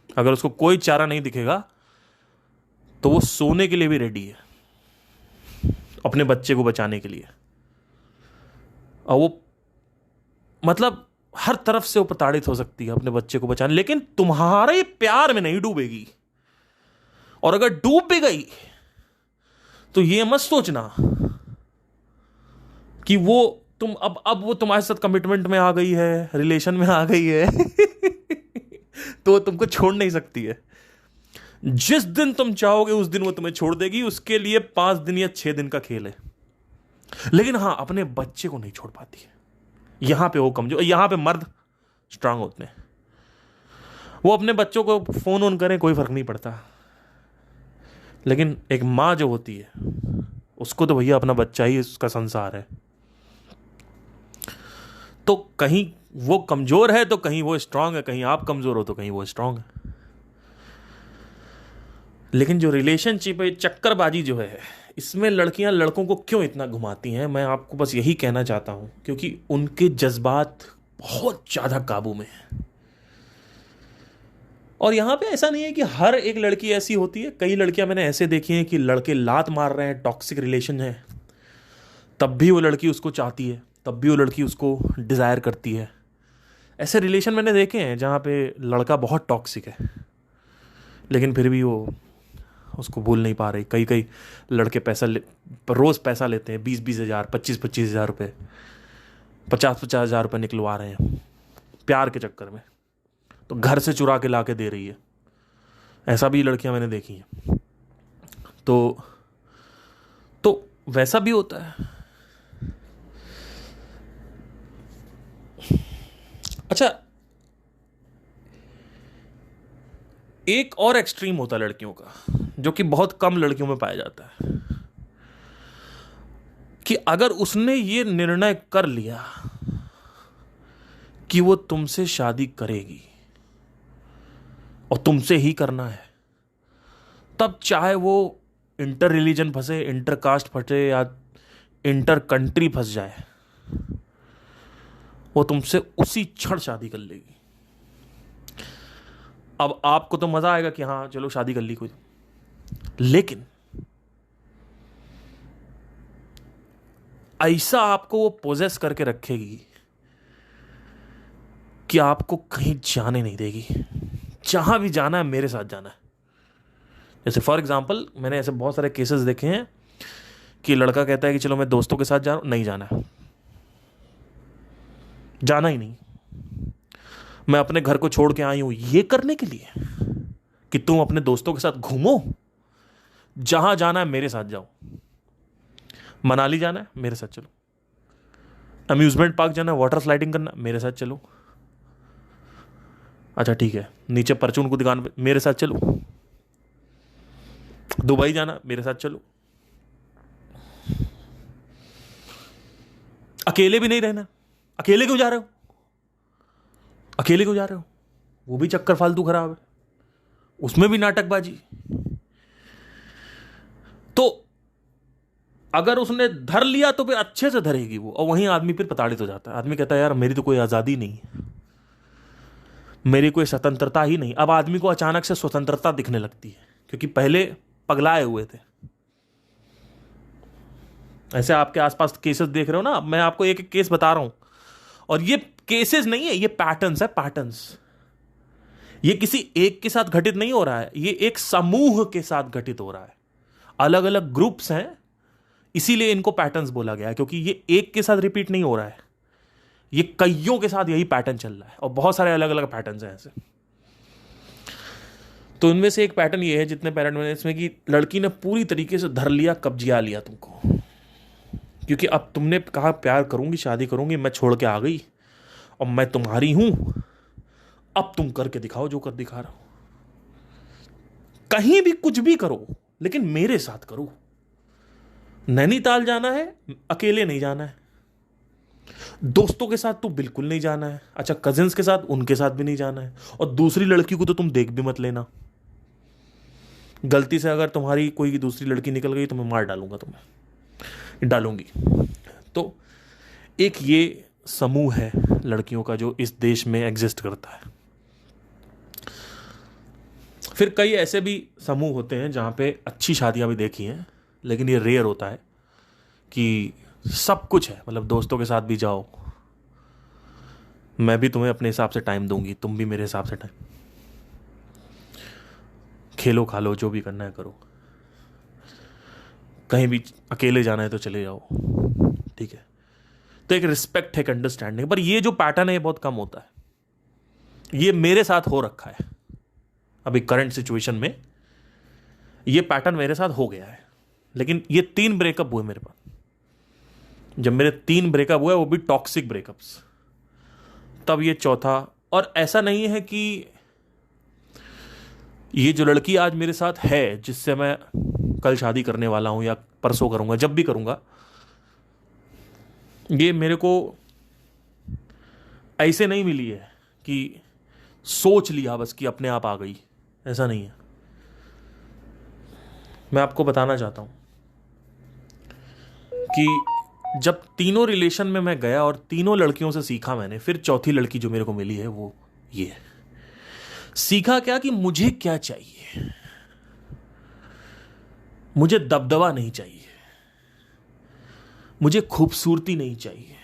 [SPEAKER 1] अगर उसको कोई चारा नहीं दिखेगा तो वो सोने के लिए भी रेडी है अपने बच्चे को बचाने के लिए। और वो मतलब हर तरफ से वो प्रताड़ित हो सकती है अपने बच्चे को बचाने, लेकिन तुम्हारे प्यार में नहीं डूबेगी। और अगर डूब भी गई तो ये मत सोचना कि वो तुम अब वो तुम्हारे साथ कमिटमेंट में आ गई है, रिलेशन में आ गई है तो तुमको छोड़ नहीं सकती है। जिस दिन तुम चाहोगे उस दिन वो तुम्हें छोड़ देगी। उसके लिए 5 दिन या 6 दिन का खेल है, लेकिन हां अपने बच्चे को नहीं छोड़ पाती है। यहां पे वो कमजोर, यहां पे मर्द स्ट्रांग होते हैं। वो अपने बच्चों को फोन ऑन करें कोई फर्क नहीं पड़ता, लेकिन एक मां जो होती है उसको तो भैया अपना बच्चा ही उसका संसार है। तो कहीं वो कमजोर है तो कहीं वो स्ट्रांग है, कहीं आप कमजोर हो तो कहीं वो स्ट्रांग है। लेकिन जो रिलेशनशिप है, चक्करबाजी जो है, इसमें लड़कियां लड़कों को क्यों इतना घुमाती हैं, मैं आपको बस यही कहना चाहता हूं, क्योंकि उनके जज्बात बहुत ज्यादा काबू में है। और यहां पे ऐसा नहीं है कि हर एक लड़की ऐसी होती है। कई लड़कियां मैंने ऐसे देखी हैं कि लड़के लात मार रहे हैं, टॉक्सिक रिलेशन है, तब भी वो लड़की उसको चाहती है, तब भी वो लड़की उसको डिजायर करती है। ऐसे रिलेशन मैंने देखे हैं जहां पे लड़का बहुत टॉक्सिक है, लेकिन फिर भी वो उसको भूल नहीं पा रही। कई कई लड़के रोज पैसा लेते हैं, 20-20 हज़ार, 25-25 हज़ार रुपये, 50-50 हज़ार रुपये निकलवा रहे हैं प्यार के चक्कर में, तो घर से चुरा के ला के दे रही है। ऐसा भी लड़कियां मैंने देखी हैं। तो वैसा भी होता है। अच्छा, एक और एक्सट्रीम होता है लड़कियों का, जो कि बहुत कम लड़कियों में पाया जाता है, कि अगर उसने ये निर्णय कर लिया कि वो तुमसे शादी करेगी और तुमसे ही करना है, तब चाहे वो इंटर रिलीजन फंसे, इंटर कास्ट फंसे या इंटर कंट्री फंस जाए, वो तुमसे उसी क्षण शादी कर लेगी। अब आपको तो मजा आएगा कि हाँ चलो शादी कर ली कोई, लेकिन ऐसा आपको वो पोजेस करके रखेगी कि आपको कहीं जाने नहीं देगी। जहां भी जाना है मेरे साथ जाना है। जैसे फॉर एग्जाम्पल, मैंने ऐसे बहुत सारे केसेस देखे हैं कि लड़का कहता है कि चलो मैं दोस्तों के साथ जा रहा हूं, नहीं जाना है, जाना ही नहीं। मैं अपने घर को छोड़ के आई हूं ये करने के लिए कि तुम अपने दोस्तों के साथ घूमो। जहां जाना है मेरे साथ जाओ। मनाली जाना है मेरे साथ चलो, अम्यूजमेंट पार्क जाना है, वाटर स्लाइडिंग करना मेरे साथ चलो। अच्छा ठीक है, नीचे परचून की दुकान पे मेरे साथ चलो। दुबई जाना मेरे साथ चलो। अकेले भी नहीं रहना। अकेले क्यों जा रहे हो? अकेले क्यों जा रहे हो? वो भी चक्कर फालतू खराब है, उसमें भी नाटकबाजी। तो अगर उसने धर लिया तो फिर अच्छे से धरेगी वो, और वहीं आदमी फिर प्रताड़ित हो जाता है। आदमी कहता है यार मेरी तो कोई आजादी नहीं है, मेरी कोई स्वतंत्रता ही नहीं। अब आदमी को अचानक से स्वतंत्रता दिखने लगती है, क्योंकि पहले पगलाए हुए थे। ऐसे आपके आसपास केसेस देख रहे हो ना, मैं आपको एक एक केस बता रहा हूं, और ये केसेस नहीं है, ये पैटर्न्स है, पैटर्न्स। ये किसी एक के साथ घटित नहीं हो रहा है, ये एक समूह के साथ घटित हो रहा है। अलग अलग ग्रुप्स हैं, इसीलिए इनको पैटर्न्स बोला गया है, क्योंकि ये एक के साथ रिपीट नहीं हो रहा है, ये कईयों के साथ यही पैटर्न चल रहा है, और बहुत सारे अलग अलग पैटर्न्स हैं ऐसे। तो इनमें से एक पैटर्न ये है, जितने पैटर्न में इसमें कि लड़की ने पूरी तरीके से धर लिया, कब्जिया लिया तुमको, क्योंकि अब तुमने कहा प्यार करूंगी, शादी करूंगी, मैं छोड़ के आ गई और मैं तुम्हारी हूं, अब तुम करके दिखाओ जो कर दिखा रहा हो। कहीं भी कुछ भी करो, लेकिन मेरे साथ करो। नैनीताल जाना है, अकेले नहीं जाना है। दोस्तों के साथ तो बिल्कुल नहीं जाना है। अच्छा, कजिन्स के साथ, उनके साथ भी नहीं जाना है। और दूसरी लड़की को तो तुम देख भी मत लेना। गलती से अगर तुम्हारी कोई दूसरी लड़की निकल गई तो मैं मार डालूंगा, तुम्हें डालूंगी। तो एक ये समूह है लड़कियों का जो इस देश में एग्जिस्ट करता है। फिर कई ऐसे भी समूह होते हैं जहां पे अच्छी शादियां भी देखी हैं, लेकिन ये रेयर होता है कि सब कुछ है, मतलब दोस्तों के साथ भी जाओ, मैं भी तुम्हें अपने हिसाब से टाइम दूंगी, तुम भी मेरे हिसाब से टाइम, खेलो खा लो, जो भी करना है करो, कहीं भी अकेले जाना है तो चले जाओ, ठीक है। तो एक रिस्पेक्ट है, एक अंडरस्टैंडिंग। पर ये जो पैटर्न है ये बहुत कम होता है। ये मेरे साथ हो रखा है, अभी करंट सिचुएशन में ये पैटर्न मेरे साथ हो गया है। लेकिन ये 3 ब्रेकअप हुए मेरे पास। जब मेरे 3 ब्रेकअप हुए, वो भी टॉक्सिक ब्रेकअप्स, तब ये चौथा। और ऐसा नहीं है कि ये जो लड़की आज मेरे साथ है, जिससे मैं कल शादी करने वाला हूं या परसों करूंगा, जब भी करूंगा, ये मेरे को ऐसे नहीं मिली है कि सोच लिया बस कि अपने आप आ गई। ऐसा नहीं है। मैं आपको बताना चाहता हूं कि जब तीनों रिलेशन में मैं गया और तीनों लड़कियों से सीखा मैंने, फिर चौथी लड़की जो मेरे को मिली है वो ये है। सीखा क्या कि मुझे क्या चाहिए। मुझे दबदबा नहीं चाहिए, मुझे खूबसूरती नहीं चाहिए।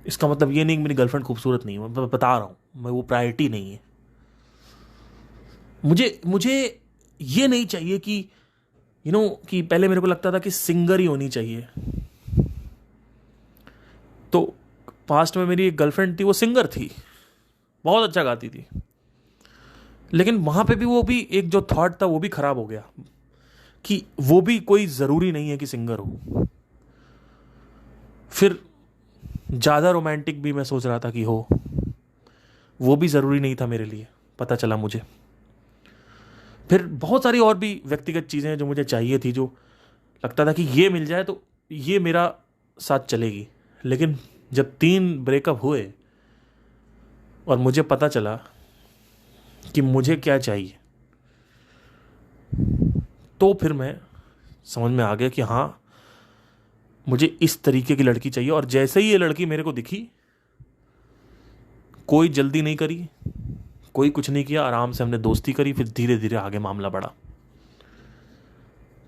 [SPEAKER 1] इसका मतलब ये नहीं कि मेरी गर्लफ्रेंड खूबसूरत नहीं है, मैं बता रहा हूं, मैं वो प्रायोरिटी नहीं है। मुझे ये नहीं चाहिए कि कि पहले मेरे को लगता था कि सिंगर ही होनी चाहिए। तो पास्ट में मेरी एक गर्लफ्रेंड थी, वो सिंगर थी, बहुत अच्छा गाती थी, लेकिन वहां पे भी वो भी एक जो थॉट था वो भी खराब हो गया कि वो भी कोई जरूरी नहीं है कि सिंगर हो। फिर ज्यादा रोमांटिक भी मैं सोच रहा था कि हो, वो भी जरूरी नहीं था मेरे लिए, पता चला मुझे। फिर बहुत सारी और भी व्यक्तिगत चीजें जो मुझे चाहिए थी, जो लगता था कि ये मिल जाए तो ये मेरा साथ चलेगी। लेकिन जब 3 ब्रेकअप हुए और मुझे पता चला कि मुझे क्या चाहिए, तो फिर मैं समझ में आ गया कि हाँ, मुझे इस तरीके की लड़की चाहिए। और जैसे ही ये लड़की मेरे को दिखी, कोई जल्दी नहीं करी, कोई कुछ नहीं किया, आराम से हमने दोस्ती करी, फिर धीरे धीरे आगे मामला बढ़ा।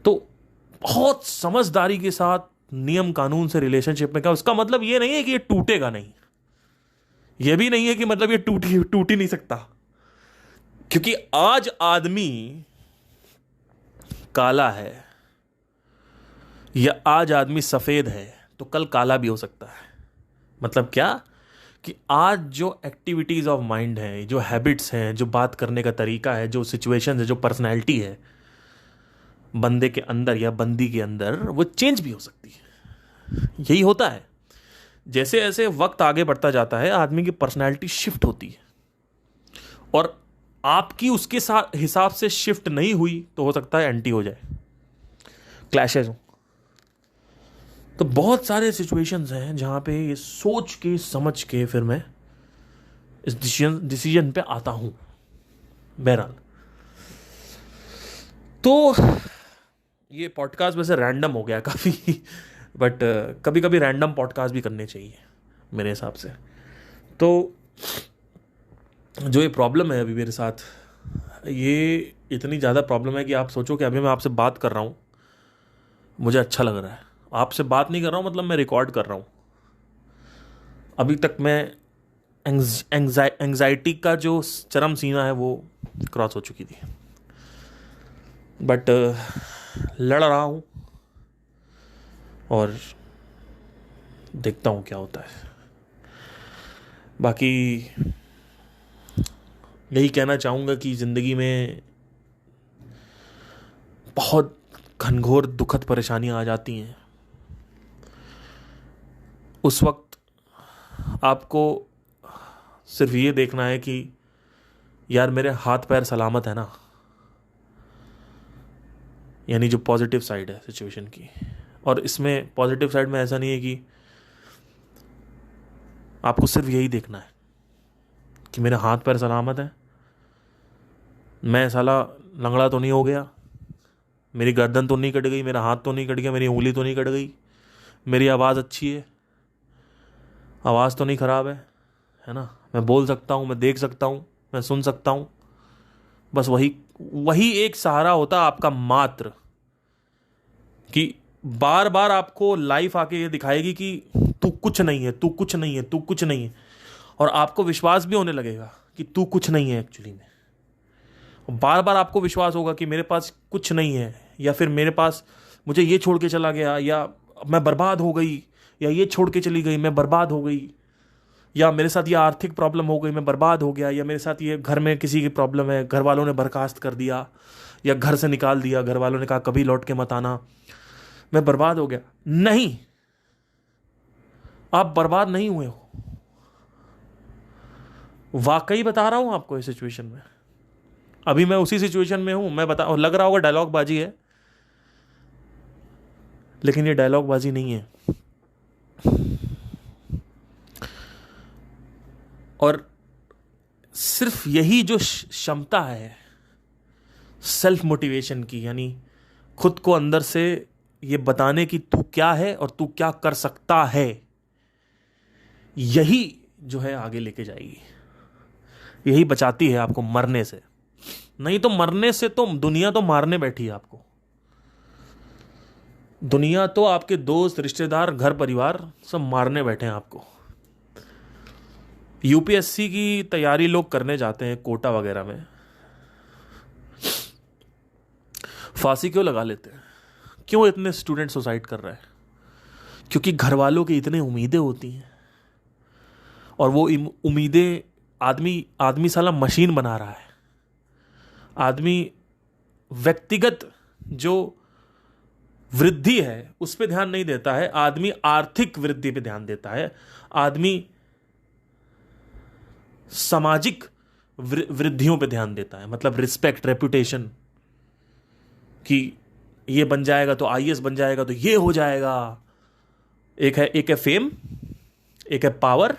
[SPEAKER 1] तो बहुत समझदारी के साथ नियम कानून से रिलेशनशिप में क्या, उसका मतलब ये नहीं है कि ये टूटेगा नहीं, ये भी नहीं है कि मतलब ये टूट ही नहीं सकता। क्योंकि आज आदमी काला है या आज आदमी सफेद है तो कल काला भी हो सकता है। मतलब क्या कि आज जो एक्टिविटीज ऑफ माइंड है, जो हैबिट्स हैं, जो बात करने का तरीका है, जो सिचुएशन है, जो पर्सनैलिटी है बंदे के अंदर या बंदी के अंदर, वो चेंज भी हो सकती है। यही होता है, जैसे जैसे वक्त आगे बढ़ता जाता है आदमी की पर्सनैलिटी शिफ्ट होती है, और आपकी उसके साथ हिसाब से शिफ्ट नहीं हुई तो हो सकता है एंटी हो जाए, क्लैशेज हो। तो बहुत सारे सिचुएशंस हैं जहां पे ये सोच के समझ के फिर मैं इस डिसीजन पे आता हूं। बहरहाल, तो ये पॉडकास्ट वैसे रैंडम हो गया काफ़ी, बट कभी कभी रैंडम पॉडकास्ट भी करने चाहिए मेरे हिसाब से। तो जो ये प्रॉब्लम है अभी मेरे साथ, ये इतनी ज़्यादा प्रॉब्लम है कि आप सोचो कि अभी मैं आपसे बात कर रहा हूँ, मुझे अच्छा लग रहा है। आपसे बात नहीं कर रहा हूँ मतलब मैं रिकॉर्ड कर रहा हूँ। अभी तक मैं एंग्जाइटी का जो चरम सीमा है वो क्रॉस हो चुकी थी, बट लड़ रहा हूँ और देखता हूँ क्या होता है। बाकी यही कहना चाहूँगा कि ज़िंदगी में बहुत घनघोर दुखद परेशानियाँ आ जाती हैं। उस वक्त आपको सिर्फ ये देखना है कि यार मेरे हाथ पैर सलामत है ना, यानी जो पॉजिटिव साइड है सिचुएशन की। और इसमें पॉजिटिव साइड में ऐसा नहीं है कि आपको सिर्फ यही देखना है कि मेरे हाथ पैर सलामत है, मैं साला लंगड़ा तो नहीं हो गया, मेरी गर्दन तो नहीं कट गई, मेरा हाथ तो नहीं कट गया, मेरी उंगली तो नहीं कट गई, मेरी आवाज़ अच्छी है, आवाज़ तो नहीं ख़राब है ना, मैं बोल सकता हूँ, मैं देख सकता हूँ, मैं सुन सकता हूँ। बस वही एक सहारा होता है आपका मात्र, कि बार बार आपको लाइफ आके ये दिखाएगी कि तू कुछ नहीं है, तू कुछ नहीं है, तू कुछ नहीं है, और आपको विश्वास भी होने लगेगा कि तू कुछ नहीं है एक्चुअली में। बार बार आपको विश्वास होगा कि मेरे पास कुछ नहीं है, या फिर मेरे पास मुझे ये छोड़ के चला गया, या मैं बर्बाद हो गई, या ये छोड़ के चली गई मैं बर्बाद हो गई, या मेरे साथ ये आर्थिक प्रॉब्लम हो गई मैं बर्बाद हो गया, या मेरे साथ ये घर में किसी की प्रॉब्लम है, घर वालों ने बर्खास्त कर दिया या घर से निकाल दिया, घर वालों ने कहा कभी लौट के मत आना, मैं बर्बाद हो गया। नहीं, आप बर्बाद नहीं हुए हो। वाकई बता रहा हूं आपको इस सिचुएशन में, अभी मैं उसी सिचुएशन में हूं। मैं बता, लग रहा होगा डायलॉग बाजी है, लेकिन ये डायलॉग बाजी नहीं है। और सिर्फ यही जो क्षमता है सेल्फ मोटिवेशन की, यानी खुद को अंदर से ये बताने की तू क्या है और तू क्या कर सकता है, यही जो है आगे लेके जाएगी, यही बचाती है आपको मरने से। नहीं तो मरने से तो दुनिया तो मारने बैठी है आपको। दुनिया तो आपके दोस्त, रिश्तेदार, घर परिवार सब मारने बैठे हैं आपको। यूपीएससी की तैयारी लोग करने जाते हैं कोटा वगैरह में, फांसी क्यों लगा लेते हैं? क्यों इतने स्टूडेंट सुसाइड कर रहे हैं? क्योंकि घर वालों की इतनी उम्मीदें होती हैं, और वो उम्मीदें आदमी साला मशीन बना रहा है। आदमी व्यक्तिगत जो वृद्धि है उस पर ध्यान नहीं देता है, आदमी आर्थिक वृद्धि पे ध्यान देता है, आदमी सामाजिक वृद्धियों पे ध्यान देता है। मतलब रिस्पेक्ट, रेपुटेशन, कि ये बन जाएगा तो आईएएस बन जाएगा तो ये हो जाएगा। एक है फेम, एक है पावर,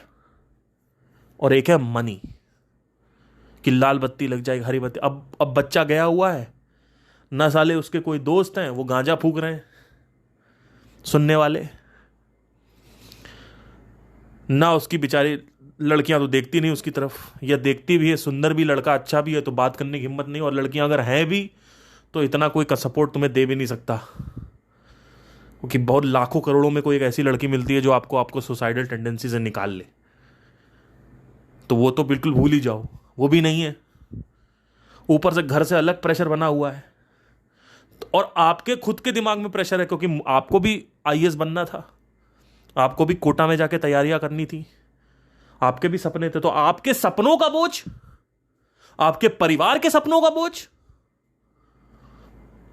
[SPEAKER 1] और एक है मनी, कि लाल बत्ती लग जाएगी, हरी बत्ती। अब बच्चा गया हुआ है, ना साले उसके कोई दोस्त हैं वो गांजा फूक रहे हैं सुनने वाले, ना उसकी बेचारी लड़कियां तो देखती नहीं उसकी तरफ, या देखती भी है सुंदर भी लड़का अच्छा भी है तो बात करने की हिम्मत नहीं, और लड़कियां अगर हैं भी तो इतना कोई का सपोर्ट तुम्हें दे भी नहीं सकता, क्योंकि बहुत लाखों करोड़ों में कोई एक ऐसी लड़की मिलती है जो आपको आपको सुसाइडल टेंडेंसी से निकाल ले, तो वो तो बिल्कुल भूल ही जाओ, वो भी नहीं है। ऊपर से घर से अलग प्रेशर बना हुआ है, और आपके खुद के दिमाग में प्रेशर है, क्योंकि आपको भी आईएएस बनना था, आपको भी कोटा में जाके तैयारियां करनी थी, आपके भी सपने थे, तो आपके सपनों का बोझ, आपके परिवार के सपनों का बोझ,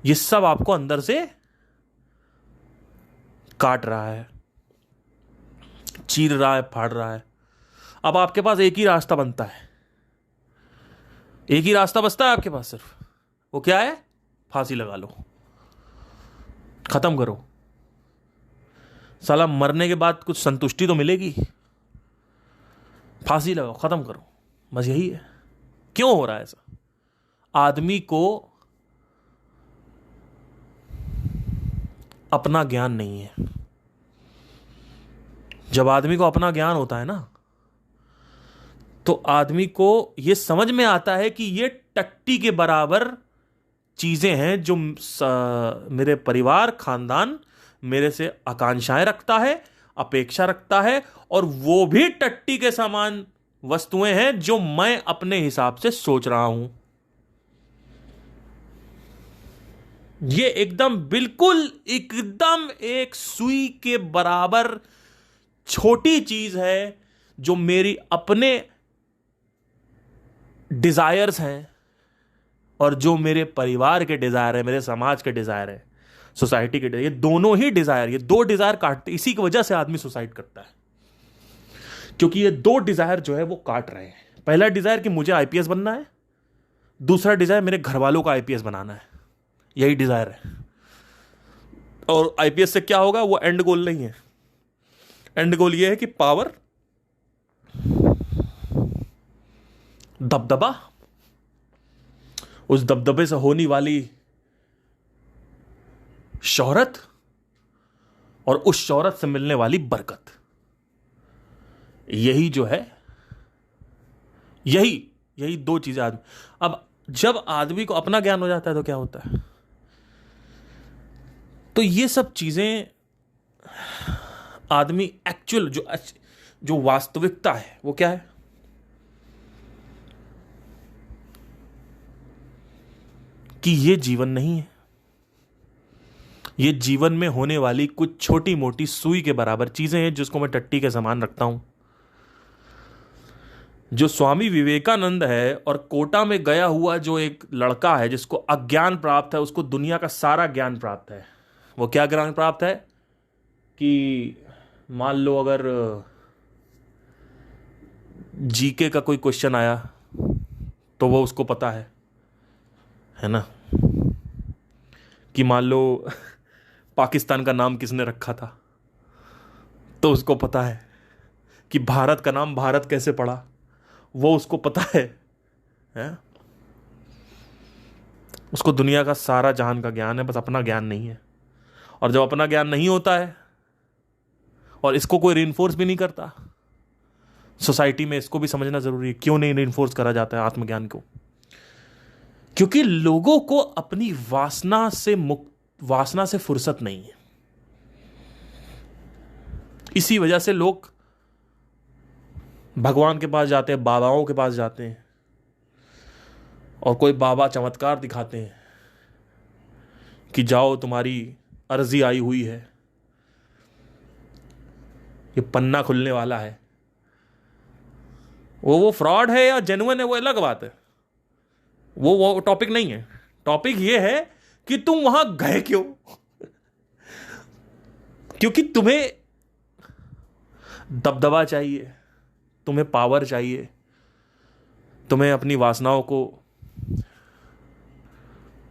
[SPEAKER 1] ये सब आपको अंदर से काट रहा है, चीर रहा है, फाड़ रहा है। अब आपके पास एक ही रास्ता बनता है, एक ही रास्ता बचता है आपके पास सिर्फ, वो क्या है? फांसी लगा लो, खत्म करो। साला मरने के बाद कुछ संतुष्टि तो मिलेगी, फांसी लगाओ, खत्म करो, बस यही है। क्यों हो रहा है ऐसा? आदमी को अपना ज्ञान नहीं है। जब आदमी को अपना ज्ञान होता है ना, तो आदमी को यह समझ में आता है कि ये टट्टी के बराबर चीजें हैं जो मेरे परिवार खानदान मेरे से आकांक्षाएं रखता है, अपेक्षा रखता है, और वो भी टट्टी के समान वस्तुएं हैं जो मैं अपने हिसाब से सोच रहा हूं। ये एकदम बिल्कुल एकदम एक सुई के बराबर छोटी चीज है जो मेरी अपने डिजायर्स हैं और जो मेरे परिवार के डिजायर है, मेरे समाज के डिजायर है, सोसाइटी के डिजायर, ये दोनों ही डिजायर, ये दो डिजायर काटते, इसी की वजह से आदमी सुसाइड करता है, क्योंकि ये दो डिजायर जो है वो काट रहे हैं। पहला डिजायर कि मुझे आईपीएस बनना है, दूसरा डिजायर मेरे घर वालों का आईपीएस बनाना है, यही डिजायर है। और आईपीएस से क्या होगा? वो एंड गोल नहीं है। एंड गोल ये है कि पावर, दबदबा, उस दबदबे से होने वाली शोहरत, और उस शोहरत से मिलने वाली बरकत, यही जो है, यही दो चीजें आदमी। अब जब आदमी को अपना ज्ञान हो जाता है तो क्या होता है? तो ये सब चीजें आदमी एक्चुअल जो वास्तविकता है वो क्या है? कि ये जीवन नहीं है, ये जीवन में होने वाली कुछ छोटी मोटी सुई के बराबर चीजें हैं जिसको मैं टट्टी के समान रखता हूं। जो स्वामी विवेकानंद है और कोटा में गया हुआ जो एक लड़का है जिसको अज्ञान प्राप्त है, उसको दुनिया का सारा ज्ञान प्राप्त है। वो क्या ज्ञान प्राप्त है? कि मान लो अगर जीके का कोई क्वेश्चन आया तो वो उसको पता है ना, कि मान लो पाकिस्तान का नाम किसने रखा था तो उसको पता है, कि भारत का नाम भारत कैसे पड़ा वो उसको पता है? उसको दुनिया का सारा जहान का ज्ञान है, बस अपना ज्ञान नहीं है। और जब अपना ज्ञान नहीं होता है और इसको कोई रिइंफोर्स भी नहीं करता सोसाइटी में, इसको भी समझना जरूरी है। क्यों नहीं रिइंफोर्स करा जाता है आत्मज्ञान को? क्योंकि लोगों को अपनी वासना से फुर्सत नहीं है। इसी वजह से लोग भगवान के पास जाते हैं, बाबाओं के पास जाते हैं, और कोई बाबा चमत्कार दिखाते हैं कि जाओ तुम्हारी अर्जी आई हुई है, ये पन्ना खुलने वाला है। वो फ्रॉड है या जेन्युइन है वो अलग बात है, वो टॉपिक नहीं है। टॉपिक ये है कि तुम वहां गए क्यों? क्योंकि तुम्हें दबदबा चाहिए, तुम्हें पावर चाहिए, तुम्हें अपनी वासनाओं को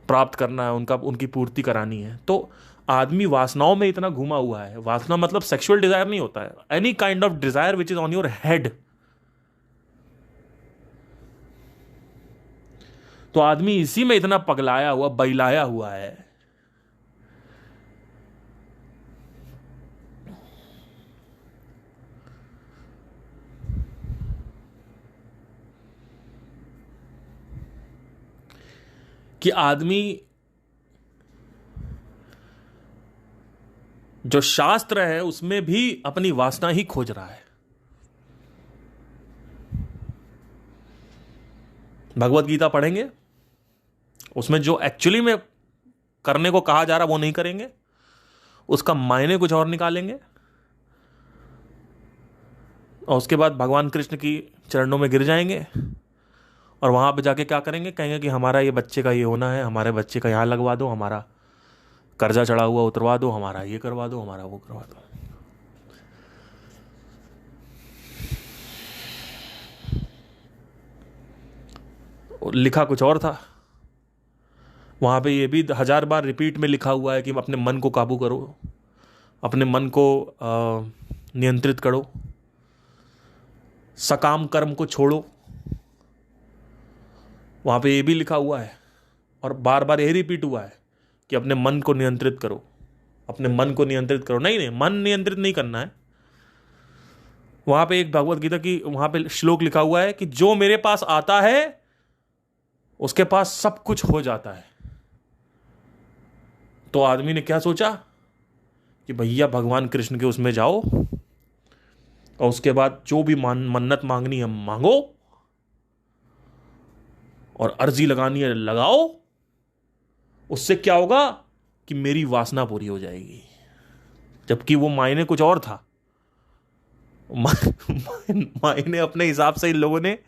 [SPEAKER 1] प्राप्त करना है, उनकी पूर्ति करानी है। तो आदमी वासनाओं में इतना घुमा हुआ है। वासना मतलब सेक्सुअल डिजायर नहीं होता है, any kind of desire which is on your head. तो आदमी इसी में इतना पगलाया हुआ, बैलाया हुआ है कि आदमी जो शास्त्र है उसमें भी अपनी वासना ही खोज रहा है। भगवत गीता पढ़ेंगे, उसमें जो एक्चुअली में करने को कहा जा रहा वो नहीं करेंगे, उसका मायने कुछ और निकालेंगे, और उसके बाद भगवान कृष्ण की चरणों में गिर जाएंगे और वहां पे जाके क्या करेंगे, कहेंगे कि हमारा ये बच्चे का ये होना है, हमारे बच्चे का यहां लगवा दो, हमारा कर्जा चढ़ा हुआ उतरवा दो, हमारा ये करवा दो, हमारा वो करवा दो। लिखा कुछ और था, वहां पे ये भी 1000 बार रिपीट में लिखा हुआ है कि अपने मन को काबू करो, अपने मन को नियंत्रित करो, सकाम कर्म को छोड़ो। वहां पे ये भी लिखा हुआ है और बार बार यही रिपीट हुआ है कि अपने मन को नियंत्रित करो, अपने मन को नियंत्रित करो। नहीं नहीं, मन नियंत्रित नहीं करना है। वहां पे एक भगवत गीता की वहां पे श्लोक लिखा हुआ है कि जो मेरे पास आता है उसके पास सब कुछ हो जाता है। तो आदमी ने क्या सोचा कि भैया भगवान कृष्ण के उसमें जाओ और उसके बाद जो भी मन्नत मांगनी है मांगो और अर्जी लगानी है लगाओ। उससे क्या होगा कि मेरी वासना पूरी हो जाएगी। जबकि वो मायने कुछ और था। मायने अपने हिसाब से इन लोगों ने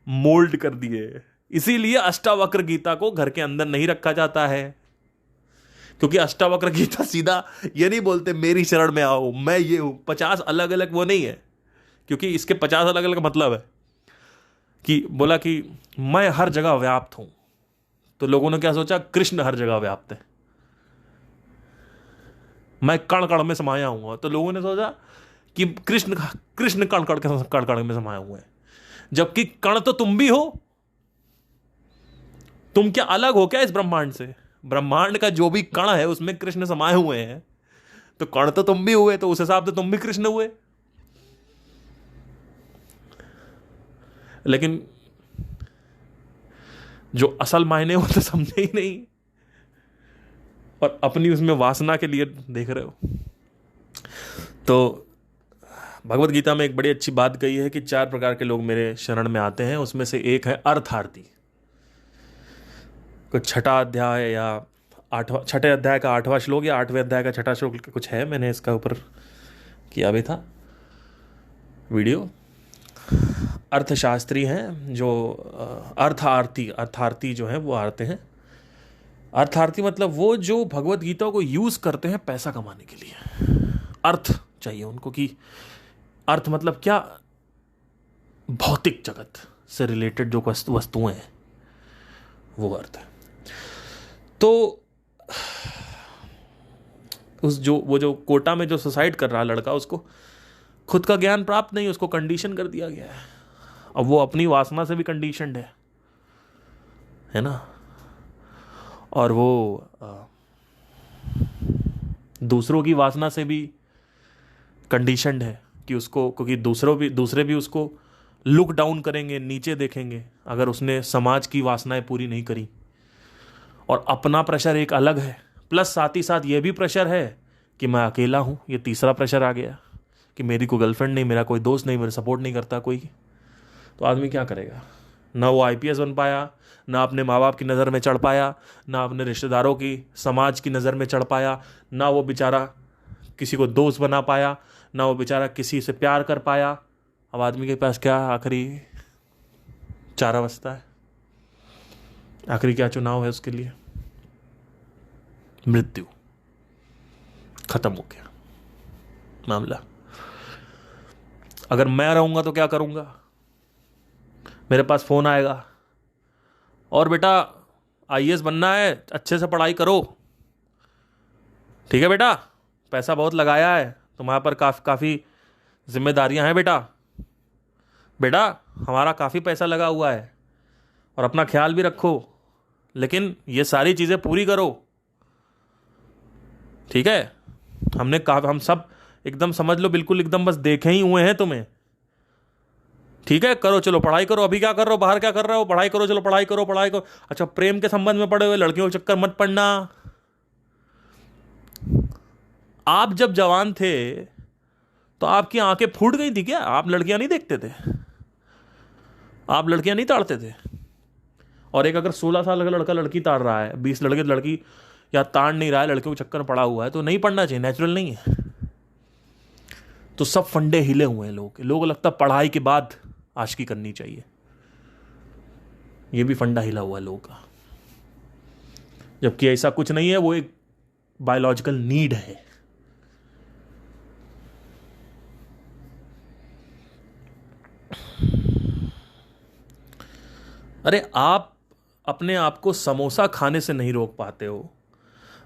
[SPEAKER 1] मोल्ड कर दिए। इसीलिए अष्टावक्र गीता को घर के अंदर नहीं रखा जाता है, क्योंकि अष्टावक्र गीता सीधा ये नहीं बोलते मेरी शरण में आओ, मैं ये हूं। 50 अलग अलग वो नहीं है, क्योंकि इसके 50 अलग अलग मतलब है कि बोला कि मैं हर जगह व्याप्त हूं। तो लोगों ने क्या सोचा, कृष्ण हर जगह व्याप्त है, मैं कण कण में समाया हूं। तो लोगों ने सोचा कि कृष्ण कृष्ण कण कण में समाया हुआ है, जबकि कण तो तुम भी हो। तुम क्या अलग हो क्या इस ब्रह्मांड से? ब्रह्मांड का जो भी कण है उसमें कृष्ण समाये हुए हैं, तो कण तो तुम भी हुए, तो उस हिसाब से तुम भी कृष्ण हुए। लेकिन जो असल मायने वो तो समझे ही नहीं और अपनी उसमें वासना के लिए देख रहे हो। तो भगवत गीता में एक बड़ी अच्छी बात कही है कि 4 प्रकार के लोग मेरे शरण में आते हैं, उसमें से एक है अर्थार्थी। कुछ छठा अध्याय या 6ठे अध्याय का 8वां श्लोक या 8वें अध्याय का 6ठा श्लोक कुछ है, मैंने इसका ऊपर किया भी था वीडियो। अर्थशास्त्री हैं जो अर्थार्थी जो है वो आते हैं। अर्थार्थी मतलब वो जो भगवत गीता को यूज करते हैं पैसा कमाने के लिए। अर्थ चाहिए उनको, कि अर्थ मतलब क्या, भौतिक जगत से रिलेटेड जो वस्तुएं हैं वो अर्थ है। तो वो जो कोटा में जो सुसाइड कर रहा लड़का, उसको खुद का ज्ञान प्राप्त नहीं, उसको कंडीशन कर दिया गया है। अब वो अपनी वासना से भी कंडीशनड है ना। और वो दूसरों की वासना से भी कंडीशनड है कि उसको, क्योंकि दूसरे भी उसको लुक डाउन करेंगे, नीचे देखेंगे अगर उसने समाज की वासनाएं पूरी नहीं करी। और अपना प्रेशर एक अलग है, प्लस साथ ही साथ ये भी प्रेशर है कि मैं अकेला हूं। ये तीसरा प्रेशर आ गया कि मेरी कोई गर्लफ्रेंड नहीं, मेरा कोई दोस्त नहीं, मेरे सपोर्ट नहीं करता कोई। तो आदमी क्या करेगा? ना वो IPS बन पाया, ना अपने माँ बाप की नज़र में चढ़ पाया, ना अपने रिश्तेदारों की, समाज की नज़र में चढ़ पाया, ना वो बेचारा किसी को दोस्त बना पाया, ना वो बेचारा किसी से प्यार कर पाया। अब आदमी के पास क्या आखिरी चारा बचता है? आखिरी क्या चुनाव है उसके लिए? मृत्यु। खत्म हो गया मामला। अगर मैं रहूंगा तो क्या करूंगा? मेरे पास फोन आएगा, और बेटा IAS बनना है, अच्छे से पढ़ाई करो, ठीक है बेटा, पैसा बहुत लगाया है, तुम्हारे पर काफ़ी जिम्मेदारियां हैं बेटा, बेटा हमारा काफ़ी पैसा लगा हुआ है, और अपना ख्याल भी रखो, लेकिन ये सारी चीज़ें पूरी करो, ठीक है। हमने कहा, हम सब एकदम समझ लो बिल्कुल एकदम बस देखे ही हुए हैं तुम्हें, ठीक है। करो, चलो पढ़ाई करो। अभी क्या कर रहे हो, बाहर क्या कर रहे हो, पढ़ाई करो, चलो पढ़ाई करो, पढ़ाई करो। अच्छा, प्रेम के संबंध में पड़े हुए, लड़कियों के चक्कर मत पड़ना। आप जब जवान थे तो आपकी आंखें फूट गई थी क्या? आप लड़कियां नहीं देखते थे? आप लड़कियां नहीं ताड़ते थे? और एक अगर 16 साल का लड़का लड़की ताड़ रहा है, 20 लड़के लड़की या ताड़ नहीं रहा है, लड़कियों के चक्कर में पड़ा हुआ है, तो नहीं पढ़ना चाहिए, नेचुरल नहीं है। तो सब फंडे हिले हुए हैं लोगों को लगता पढ़ाई के बाद आशिकी करनी चाहिए। ये भी फंडा हिला हुआ है लोगों का, जबकि ऐसा कुछ नहीं है। वो एक बायोलॉजिकल नीड है। अरे आप अपने आप को समोसा खाने से नहीं रोक पाते हो,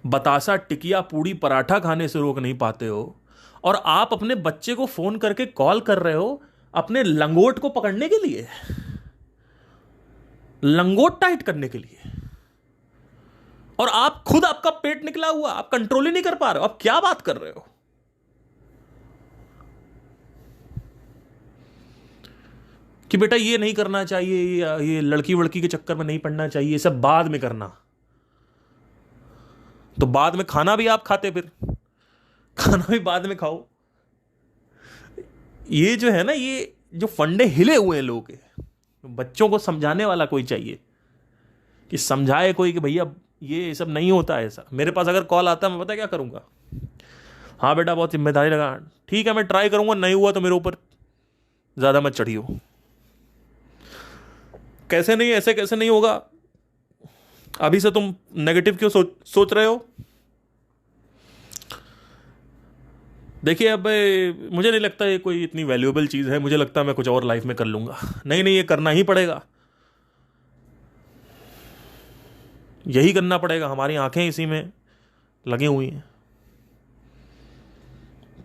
[SPEAKER 1] बतासा टिकिया पूड़ी पराठा खाने से रोक नहीं पाते हो, और आप अपने बच्चे को फोन करके कॉल कर रहे हो अपने लंगोट को पकड़ने के लिए, लंगोट टाइट करने के लिए, और आप खुद, आपका पेट निकला हुआ, आप कंट्रोल ही नहीं कर पा रहे हो। आप क्या बात कर रहे हो? कि बेटा ये नहीं करना चाहिए, ये लड़की वड़की के चक्कर में नहीं पड़ना चाहिए, ये सब बाद में करना। तो बाद में खाना भी आप खाते, फिर खाना भी बाद में खाओ। ये जो है ना, ये जो फंडे हिले हुए हैं लोगों के, बच्चों को समझाने वाला कोई चाहिए, कि समझाए कोई कि भैया ये सब नहीं होता है ऐसा। मेरे पास अगर कॉल आता है, मैं पता क्या करूंगा, हाँ बेटा बहुत जिम्मेदारी लगा, ठीक है मैं ट्राई करूंगा, नहीं हुआ तो मेरे ऊपर ज्यादा मत चढ़ियो। कैसे नहीं, ऐसे कैसे नहीं होगा? अभी से तुम नेगेटिव क्यों सोच रहे हो? देखिए, अब मुझे नहीं लगता ये कोई इतनी वैल्यूएबल चीज़ है। मुझे लगता है मैं कुछ और लाइफ में कर लूंगा। नहीं नहीं, ये करना ही पड़ेगा, यही करना पड़ेगा। हमारी आंखें इसी में लगी हुई हैं।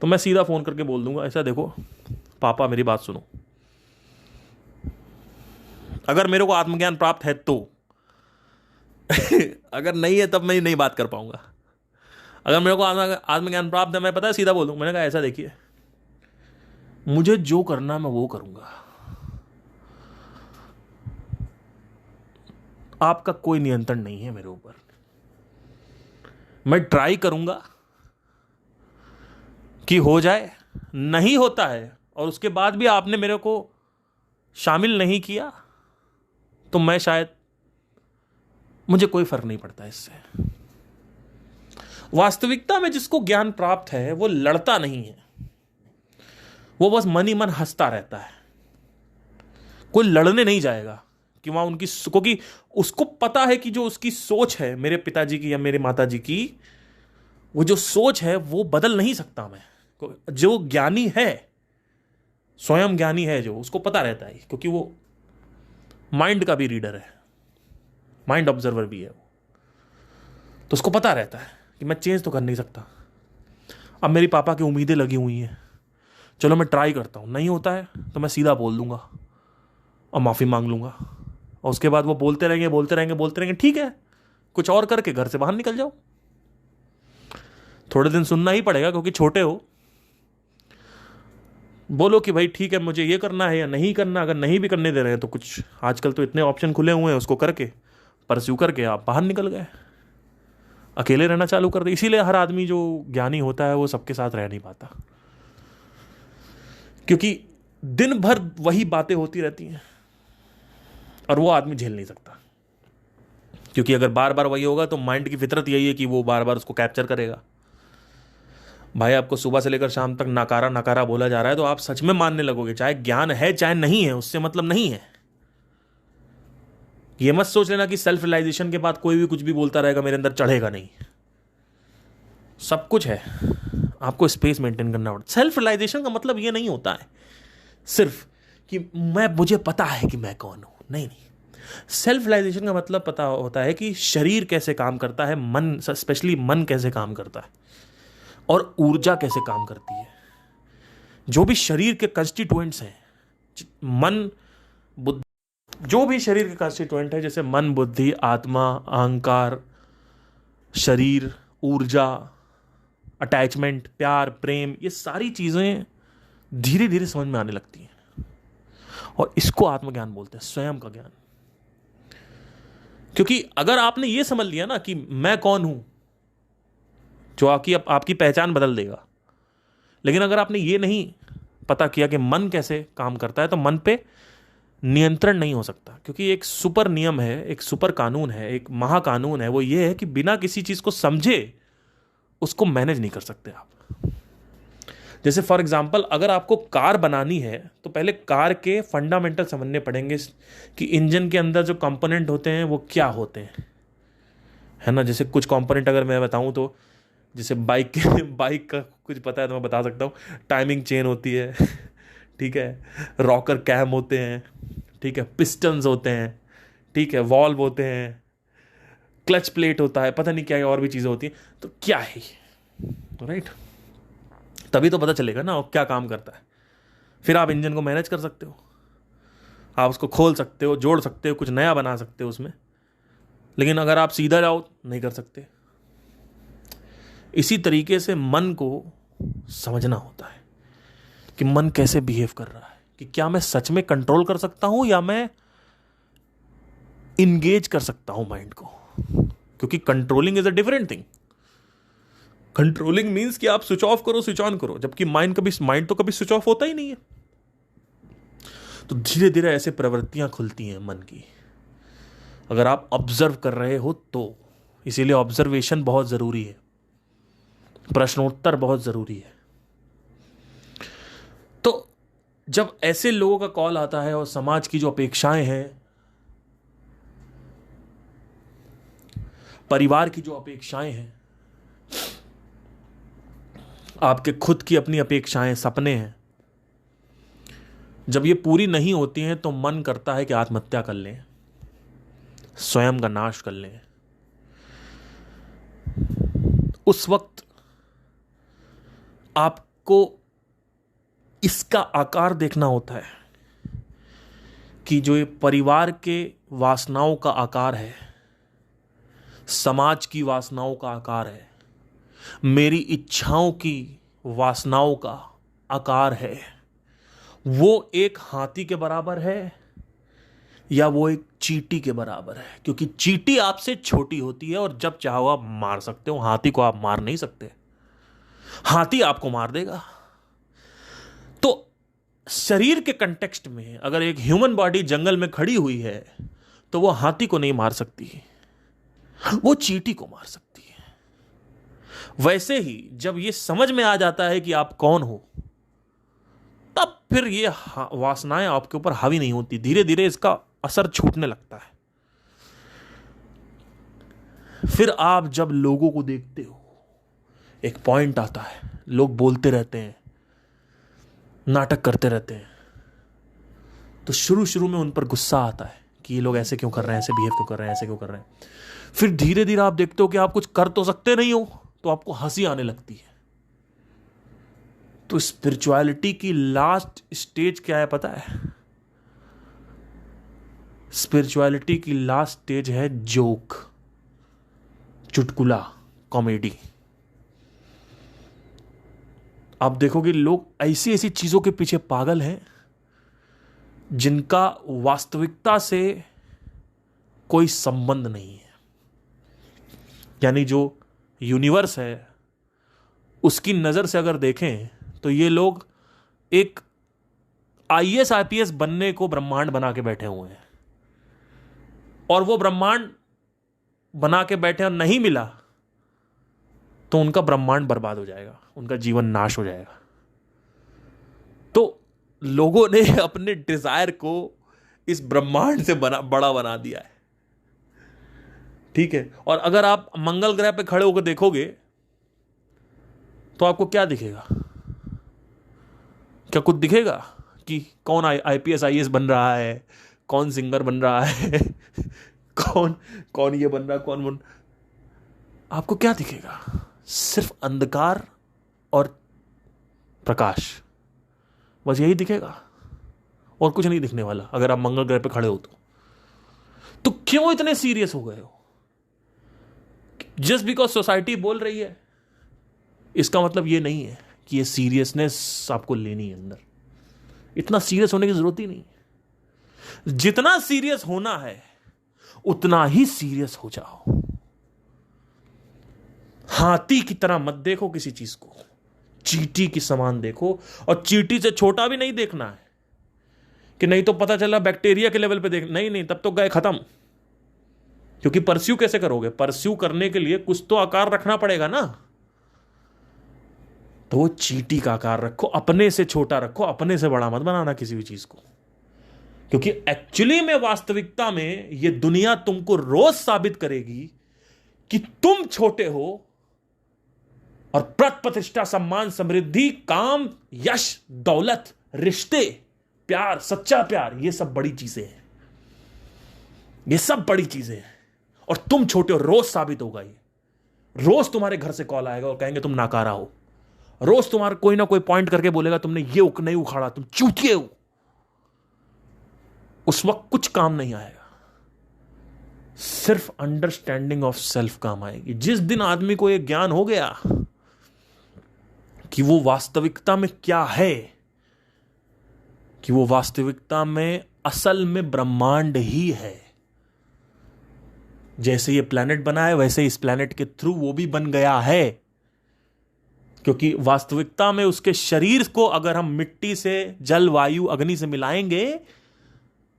[SPEAKER 1] तो मैं सीधा फ़ोन करके बोल दूंगा, ऐसा देखो पापा मेरी बात सुनो, अगर मेरे को आत्मज्ञान प्राप्त है तो अगर नहीं है तब मैं नहीं बात कर पाऊंगा। अगर मेरे को आत्मज्ञान प्राप्त है, मैं पता है सीधा बोल दूं, मैंने कहा ऐसा देखिए, मुझे जो करना मैं वो करूंगा, आपका कोई नियंत्रण नहीं है मेरे ऊपर। मैं ट्राई करूंगा कि हो जाए, नहीं होता है और उसके बाद भी आपने मेरे को शामिल नहीं किया, तो मैं शायद, मुझे कोई फर्क नहीं पड़ता इससे। वास्तविकता में जिसको ज्ञान प्राप्त है वो लड़ता नहीं है, वो बस मन ही मन हंसता रहता है। कोई लड़ने नहीं जाएगा कि वहां उनकी, क्योंकि उसको पता है कि जो उसकी सोच है, मेरे पिताजी की या मेरे माताजी की, वो जो सोच है वो बदल नहीं सकता मैं। जो ज्ञानी है, स्वयं ज्ञानी है, जो उसको पता रहता है, क्योंकि वो माइंड का भी रीडर है, माइंड ऑब्जर्वर भी है वो, तो उसको पता रहता है कि मैं चेंज तो कर नहीं सकता। अब मेरी पापा की उम्मीदें लगी हुई हैं, चलो मैं ट्राई करता हूँ, नहीं होता है तो मैं सीधा बोल दूंगा और माफ़ी मांग लूंगा, और उसके बाद वो बोलते रहेंगे बोलते रहेंगे बोलते रहेंगे, ठीक है कुछ और करके घर से बाहर निकल जाओ। थोड़े दिन सुनना ही पड़ेगा क्योंकि छोटे हो। बोलो कि भाई ठीक है मुझे ये करना है या नहीं करना। अगर नहीं भी करने दे रहे हैं तो कुछ, आजकल तो इतने ऑप्शन खुले हुए हैं, उसको करके परस्यू करके आप बाहर निकल गए, अकेले रहना चालू कर दे। इसीलिए हर आदमी जो ज्ञानी होता है वो सबके साथ रह नहीं पाता, क्योंकि दिन भर वही बातें होती रहती हैं और वो आदमी झेल नहीं सकता। क्योंकि अगर बार बार वही होगा तो माइंड की फितरत यही है कि वो बार बार उसको कैप्चर करेगा। भाई आपको सुबह से लेकर शाम तक नकारा नकारा बोला जा रहा है तो आप सच में मानने लगोगे, चाहे ज्ञान है चाहे नहीं है, उससे मतलब नहीं है। ये मत सोच लेना कि सेल्फ रियलाइजेशन के बाद कोई भी कुछ भी बोलता रहेगा मेरे अंदर चढ़ेगा नहीं। सब कुछ है, आपको स्पेस मेंटेन करना पड़ता। सेल्फ रियलाइजेशन का मतलब ये नहीं होता है सिर्फ कि मुझे पता है कि मैं कौन हूं, नहीं नहीं। सेल्फ रियलाइजेशन का मतलब पता होता है कि शरीर कैसे काम करता है, मन, स्पेशली मन कैसे काम करता है, और ऊर्जा कैसे काम करती है। जो भी शरीर के कंस्टिट्यूएंट्स हैं, मन, बुद्धि, जो भी शरीर के कंस्टिट्यूएंट है, जैसे मन, बुद्धि, आत्मा, अहंकार, शरीर, ऊर्जा, अटैचमेंट, प्यार, प्रेम, ये सारी चीजें धीरे धीरे समझ में आने लगती हैं, और इसको आत्मज्ञान बोलते हैं, स्वयं का ज्ञान। क्योंकि अगर आपने ये समझ लिया ना कि मैं कौन हूं, जो आपकी पहचान बदल देगा। लेकिन अगर आपने ये नहीं पता किया कि मन कैसे काम करता है, तो मन पे नियंत्रण नहीं हो सकता। क्योंकि एक सुपर नियम है, एक सुपर कानून है, एक महाकानून है, वो ये है कि बिना किसी चीज को समझे उसको मैनेज नहीं कर सकते आप। जैसे फॉर एग्जाम्पल, अगर आपको कार बनानी है तो पहले कार के फंडामेंटल समझने पड़ेंगे कि इंजन के अंदर जो कंपोनेंट होते हैं वो क्या होते हैं, है ना। जैसे कुछ कंपोनेंट अगर मैं बताऊं तो, जैसे बाइक का कुछ पता है तो मैं बता सकता हूँ। टाइमिंग चेन होती है, ठीक है, रॉकर कैम होते हैं, ठीक है, पिस्टन्स होते हैं, ठीक है, वॉल्व होते हैं, क्लच प्लेट होता है, पता नहीं क्या और भी चीज़ें होती हैं। तो क्या है, राइट? तभी तो पता चलेगा ना क्या काम करता है। फिर आप इंजन को मैनेज कर सकते हो, आप उसको खोल सकते हो, जोड़ सकते हो, कुछ नया बना सकते हो उसमें। लेकिन अगर आप सीधा जाओ नहीं कर सकते। इसी तरीके से मन को समझना होता है कि मन कैसे बिहेव कर रहा है, कि क्या मैं सच में कंट्रोल कर सकता हूं या मैं इंगेज कर सकता हूं माइंड को। क्योंकि controlling is a different thing. Controlling means कि आप स्विच ऑफ करो, स्विच ऑन करो, जबकि माइंड तो कभी स्विच ऑफ होता ही नहीं है। तो धीरे धीरे ऐसे प्रवृत्तियां खुलती हैं मन की, अगर आप ऑब्जर्व कर रहे हो तो। इसीलिए ऑब्जर्वेशन बहुत जरूरी है, प्रश्नोत्तर बहुत जरूरी है। तो जब ऐसे लोगों का कॉल आता है और समाज की जो अपेक्षाएं हैं, परिवार की जो अपेक्षाएं हैं, आपके खुद की अपनी अपेक्षाएं, सपने हैं, जब ये पूरी नहीं होती हैं तो मन करता है कि आत्महत्या कर लें, स्वयं का नाश कर लें। उस वक्त आपको इसका आकार देखना होता है कि जो ये परिवार के वासनाओं का आकार है, समाज की वासनाओं का आकार है, मेरी इच्छाओं की वासनाओं का आकार है, वो एक हाथी के बराबर है या वो एक चींटी के बराबर है। क्योंकि चींटी आपसे छोटी होती है और जब चाहो आप मार सकते हो, हाथी को आप मार नहीं सकते, हाथी आपको मार देगा। तो शरीर के कंटेक्स्ट में अगर एक ह्यूमन बॉडी जंगल में खड़ी हुई है तो वो हाथी को नहीं मार सकती, वो चींटी को मार सकती है। वैसे ही जब ये समझ में आ जाता है कि आप कौन हो, तब फिर ये वासनाएं आपके ऊपर हावी नहीं होती, धीरे धीरे इसका असर छूटने लगता है। फिर आप जब लोगों को देखते हो, एक पॉइंट आता है, लोग बोलते रहते हैं, नाटक करते रहते हैं, तो शुरू शुरू में उन पर गुस्सा आता है कि ये लोग ऐसे क्यों कर रहे हैं, ऐसे बिहेव क्यों कर रहे हैं, ऐसे क्यों कर रहे हैं। फिर धीरे धीरे आप देखते हो कि आप कुछ कर तो सकते नहीं हो, तो आपको हंसी आने लगती है। तो स्पिरिचुअलिटी की लास्ट स्टेज क्या है पता है? स्पिरिचुअलिटी की लास्ट स्टेज है जोक, चुटकुला, कॉमेडी। आप देखोगे लोग ऐसी ऐसी चीजों के पीछे पागल हैं जिनका वास्तविकता से कोई संबंध नहीं है। यानी जो यूनिवर्स है उसकी नजर से अगर देखें तो ये लोग एक आईएएस आईपीएस बनने को ब्रह्मांड बना के बैठे हुए हैं, और वो ब्रह्मांड बना के बैठे और नहीं मिला तो उनका ब्रह्मांड बर्बाद हो जाएगा, उनका जीवन नाश हो जाएगा। तो लोगों ने अपने डिजायर को इस ब्रह्मांड से बड़ा बना दिया है, ठीक है। और अगर आप मंगल ग्रह पे खड़े होकर देखोगे तो आपको क्या दिखेगा? क्या कुछ दिखेगा कि कौन आईपीएस आईएएस बन रहा है, कौन सिंगर बन रहा है, कौन ये बन रहा है, कौन आपको क्या दिखेगा? सिर्फ अंधकार और प्रकाश, बस यही दिखेगा और कुछ नहीं दिखने वाला अगर आप मंगल ग्रह पे खड़े हो तो। तो क्यों इतने सीरियस हो गए हो? जस्ट बिकॉज सोसाइटी बोल रही है, इसका मतलब ये नहीं है कि ये सीरियसनेस आपको लेनी है अंदर। इतना सीरियस होने की जरूरत ही नहीं। जितना सीरियस होना है उतना ही सीरियस हो जाओ। हाथी की तरह मत देखो किसी चीज को, चींटी की समान देखो। और चींटी से छोटा भी नहीं देखना है कि नहीं तो पता चला बैक्टीरिया के लेवल पे देख, नहीं नहीं, तब तो गए खत्म। क्योंकि परस्यू कैसे करोगे? परस्यू करने के लिए कुछ तो आकार रखना पड़ेगा ना। तो वो चींटी का आकार रखो, अपने से छोटा रखो, अपने से बड़ा मत बनाना किसी भी चीज को। क्योंकि एक्चुअली में वास्तविकता में ये दुनिया तुमको रोज साबित करेगी कि तुम छोटे हो। और प्रतिष्ठा, सम्मान, समृद्धि, काम, यश, दौलत, रिश्ते, प्यार, सच्चा प्यार, ये सब बड़ी चीजें हैं। ये सब बड़ी चीजें हैं और तुम छोटे हो। रोज साबित होगा ये। रोज तुम्हारे घर से कॉल आएगा और कहेंगे तुम नाकारा हो। रोज तुम्हारा कोई ना कोई पॉइंट करके बोलेगा तुमने ये नहीं उखाड़ा, तुम चूतिए हो। उस वक्त कुछ काम नहीं आएगा, सिर्फ अंडरस्टैंडिंग ऑफ सेल्फ काम आएगी। जिस दिन आदमी को यह ज्ञान हो गया कि वो वास्तविकता में क्या है, कि वो वास्तविकता में असल में ब्रह्मांड ही है। जैसे ये प्लैनेट बना है वैसे इस प्लैनेट के थ्रू वो भी बन गया है। क्योंकि वास्तविकता में उसके शरीर को अगर हम मिट्टी से, जल, वायु, अग्नि से मिलाएंगे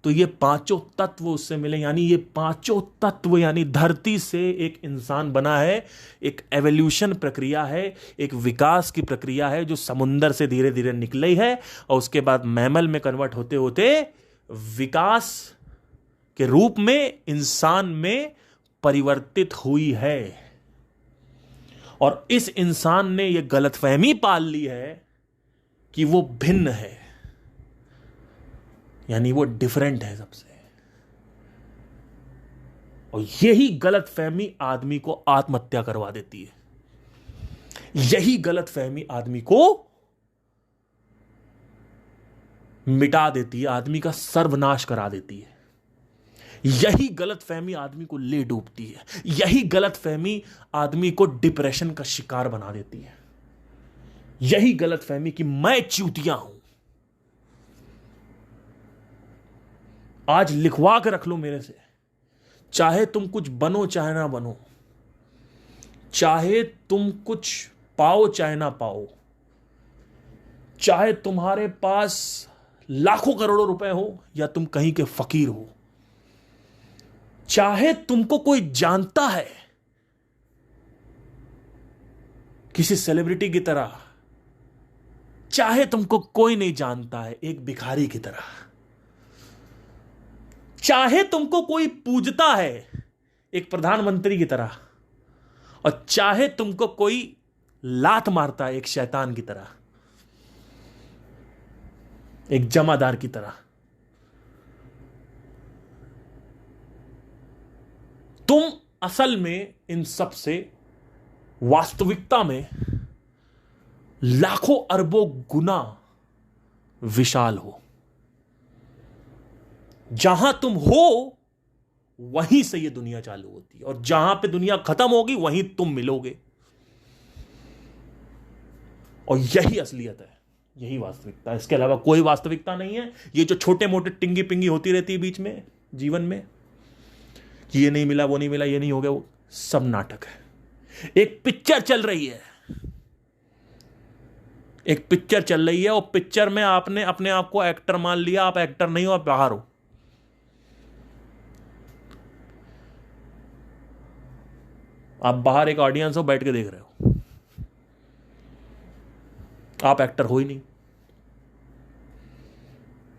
[SPEAKER 1] तो ये पांचों तत्व उससे मिले। यानी ये पांचों तत्व, यानी धरती से एक इंसान बना है। एक एवोल्यूशन प्रक्रिया है, एक विकास की प्रक्रिया है जो समुंदर से धीरे धीरे निकली है और उसके बाद मैमल में कन्वर्ट होते होते विकास के रूप में इंसान में परिवर्तित हुई है। और इस इंसान ने यह गलतफहमी पाल ली है कि वो भिन्न है, यानी वो डिफरेंट है सबसे। और यही गलतफहमी आदमी को आत्महत्या करवा देती है। यही गलतफहमी आदमी को मिटा देती है, आदमी का सर्वनाश करा देती है। यही गलतफहमी आदमी को ले डूबती है। यही गलतफहमी आदमी को डिप्रेशन का शिकार बना देती है। यही गलतफहमी कि मैं चूतिया हूं। आज लिखवा के रख लो मेरे से, चाहे तुम कुछ बनो चाहे ना बनो, चाहे तुम कुछ पाओ चाहे ना पाओ, चाहे तुम्हारे पास लाखों करोड़ों रुपए हो या तुम कहीं के फकीर हो, चाहे तुमको कोई जानता है किसी सेलिब्रिटी की तरह, चाहे तुमको कोई नहीं जानता है एक भिखारी की तरह, चाहे तुमको कोई पूजता है एक प्रधानमंत्री की तरह, और चाहे तुमको कोई लात मारता है एक शैतान की तरह, एक जमादार की तरह, तुम असल में इन सब से वास्तविकता में लाखों अरबों गुना विशाल हो। जहां तुम हो वहीं से यह दुनिया चालू होती है और जहां पे दुनिया खत्म होगी वहीं तुम मिलोगे। और यही असलियत है, यही वास्तविकता है। इसके अलावा कोई वास्तविकता नहीं है। ये जो छोटे मोटे टिंगी पिंगी होती रहती है बीच में जीवन में कि ये नहीं मिला, वो नहीं मिला, ये नहीं हो गया, वो सब नाटक है। एक पिक्चर चल रही है, एक पिक्चर चल रही है और पिक्चर में आपने अपने आप को एक्टर मान लिया। आप एक्टर नहीं हो, आप बाहर हो। आप बाहर एक ऑडियंस हो, बैठ के देख रहे हो। आप एक्टर हो ही नहीं।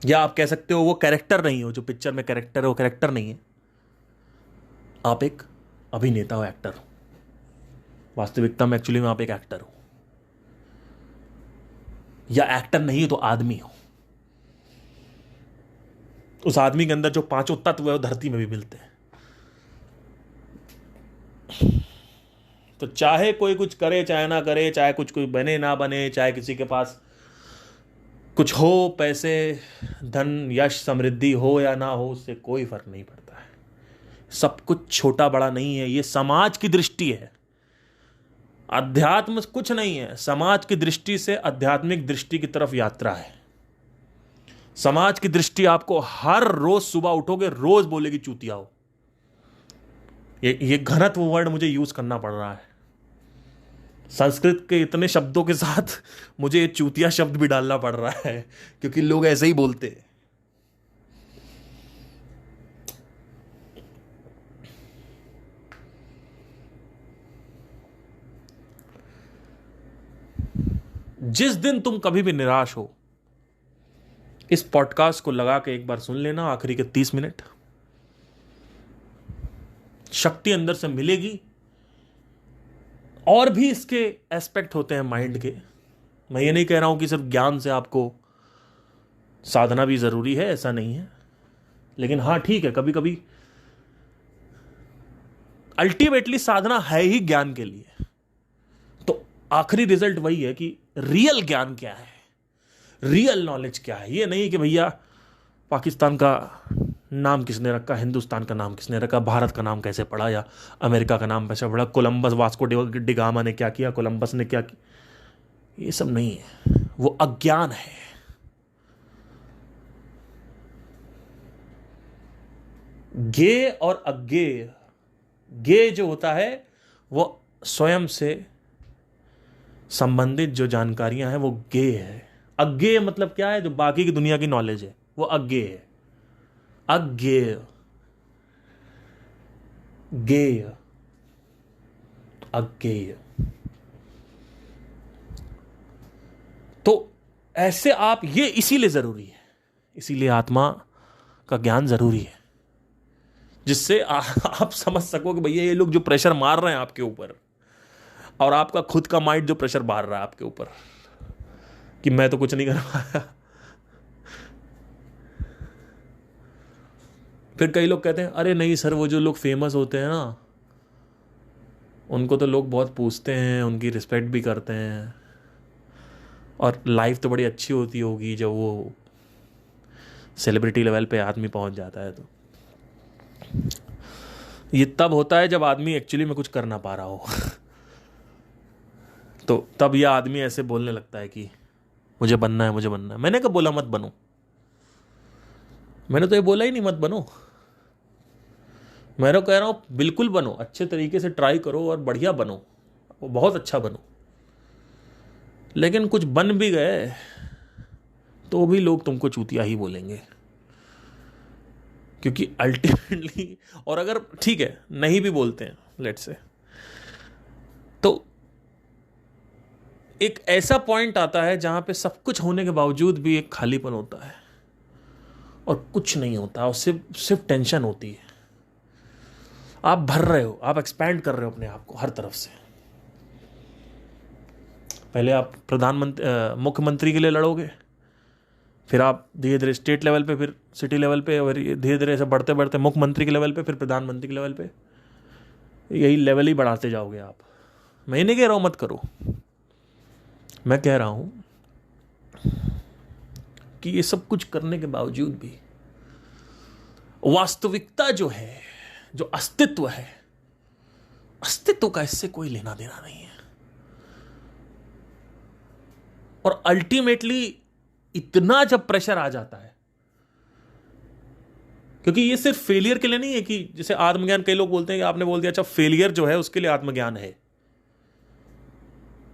[SPEAKER 1] या आप कह सकते हो वो कैरेक्टर नहीं हो, जो पिक्चर में कैरेक्टर है वो कैरेक्टर नहीं है। आप एक अभिनेता हो, एक्टर हो। वास्तविकता में एक्चुअली में आप एक एक्टर हो, या एक्टर नहीं हो तो आदमी हो। उस आदमी के अंदर जो पांचों तत्व है वो धरती में भी मिलते हैं। तो चाहे कोई कुछ करे चाहे ना करे, चाहे कुछ कोई बने ना बने, चाहे किसी के पास कुछ हो, पैसे, धन, यश, समृद्धि हो या ना हो, उससे कोई फर्क नहीं पड़ता है। सब कुछ छोटा बड़ा नहीं है, ये समाज की दृष्टि है। अध्यात्म कुछ नहीं है, समाज की दृष्टि से आध्यात्मिक दृष्टि की तरफ यात्रा है। समाज की दृष्टि आपको हर रोज सुबह उठोगे रोज बोलेगी चूतिया हो। ये घनत्व वर्ड मुझे यूज करना पड़ रहा है। संस्कृत के इतने शब्दों के साथ मुझे ये चूतिया शब्द भी डालना पड़ रहा है, क्योंकि लोग ऐसे ही बोलते हैं। जिस दिन तुम कभी भी निराश हो, इस पॉडकास्ट को लगा के एक बार सुन लेना, आखिरी के 30 मिनट। शक्ति अंदर से मिलेगी। और भी इसके एस्पेक्ट होते हैं माइंड के। मैं ये नहीं कह रहा हूं कि सिर्फ ज्ञान से आपको साधना भी जरूरी है, ऐसा नहीं है। लेकिन हाँ ठीक है, कभी कभी अल्टीमेटली साधना है ही ज्ञान के लिए। तो आखिरी रिजल्ट वही है कि रियल ज्ञान क्या है, रियल नॉलेज क्या है। ये नहीं कि भैया पाकिस्तान का नाम किसने रखा, हिंदुस्तान का नाम किसने रखा, भारत का नाम कैसे पड़ा, या अमेरिका का नाम कैसे पड़ा, कोलंबस वास्को डिगामा ने क्या किया, कोलंबस ने क्या किया, ये सब नहीं है। वो अज्ञान है। ज्ञेय और अज्ञेय, ज्ञेय जो होता है वो स्वयं से संबंधित जो जानकारियां हैं वो ज्ञेय है। अज्ञेय मतलब क्या है, जो बाकी की दुनिया की नॉलेज है वो अज्ञेय है। अज्ञेय, ज्ञेय, अज्ञेय। तो ऐसे आप, ये इसीलिए जरूरी है, इसीलिए आत्मा का ज्ञान जरूरी है, जिससे आप समझ सको कि भैया ये लोग जो प्रेशर मार रहे हैं आपके ऊपर, और आपका खुद का माइंड जो प्रेशर मार रहा है आपके ऊपर कि मैं तो कुछ नहीं कर पाया। फिर कई लोग कहते हैं अरे नहीं सर, वो जो लोग फेमस होते हैं ना, उनको तो लोग बहुत पूछते हैं, उनकी रिस्पेक्ट भी करते हैं, और लाइफ तो बड़ी अच्छी होती होगी जब वो सेलिब्रिटी लेवल पे आदमी पहुंच जाता है। तो ये तब होता है जब आदमी एक्चुअली में कुछ कर ना पा रहा हो। तो तब यह आदमी ऐसे बोलने लगता है कि मुझे बनना है, मुझे बनना है। मैंने कब बोला मत बनो? मैंने तो ये बोला ही नहीं मत बनो। मैं तो कह रहा हूं बिल्कुल बनो, अच्छे तरीके से ट्राई करो और बढ़िया बनो, वो बहुत अच्छा बनो। लेकिन कुछ बन भी गए तो भी लोग तुमको चूतिया ही बोलेंगे, क्योंकि अल्टीमेटली, और अगर ठीक है नहीं भी बोलते हैं लेट्स से, तो एक ऐसा पॉइंट आता है जहां पे सब कुछ होने के बावजूद भी एक खालीपन होता है और कुछ नहीं होता, और सिर्फ टेंशन होती है। आप भर रहे हो, आप एक्सपैंड कर रहे हो अपने आप को हर तरफ से। पहले आप प्रधानमंत्री मुख्यमंत्री के लिए लड़ोगे, फिर आप धीरे धीरे स्टेट लेवल पे, फिर सिटी लेवल पे, और धीरे धीरे ऐसे बढ़ते बढ़ते मुख्यमंत्री के लेवल पे, फिर प्रधानमंत्री के लेवल पे, यही लेवल ही बढ़ाते जाओगे आप। मैं नहीं कह रहा हूं मत करो, मैं कह रहा हूं कि ये सब कुछ करने के बावजूद भी वास्तविकता जो है, जो अस्तित्व है, अस्तित्व का इससे कोई लेना देना नहीं है। और अल्टीमेटली इतना जब प्रेशर आ जाता है, क्योंकि ये सिर्फ फेलियर के लिए नहीं है कि जैसे आत्मज्ञान, कई लोग बोलते हैं कि आपने बोल दिया अच्छा फेलियर जो है उसके लिए आत्मज्ञान है,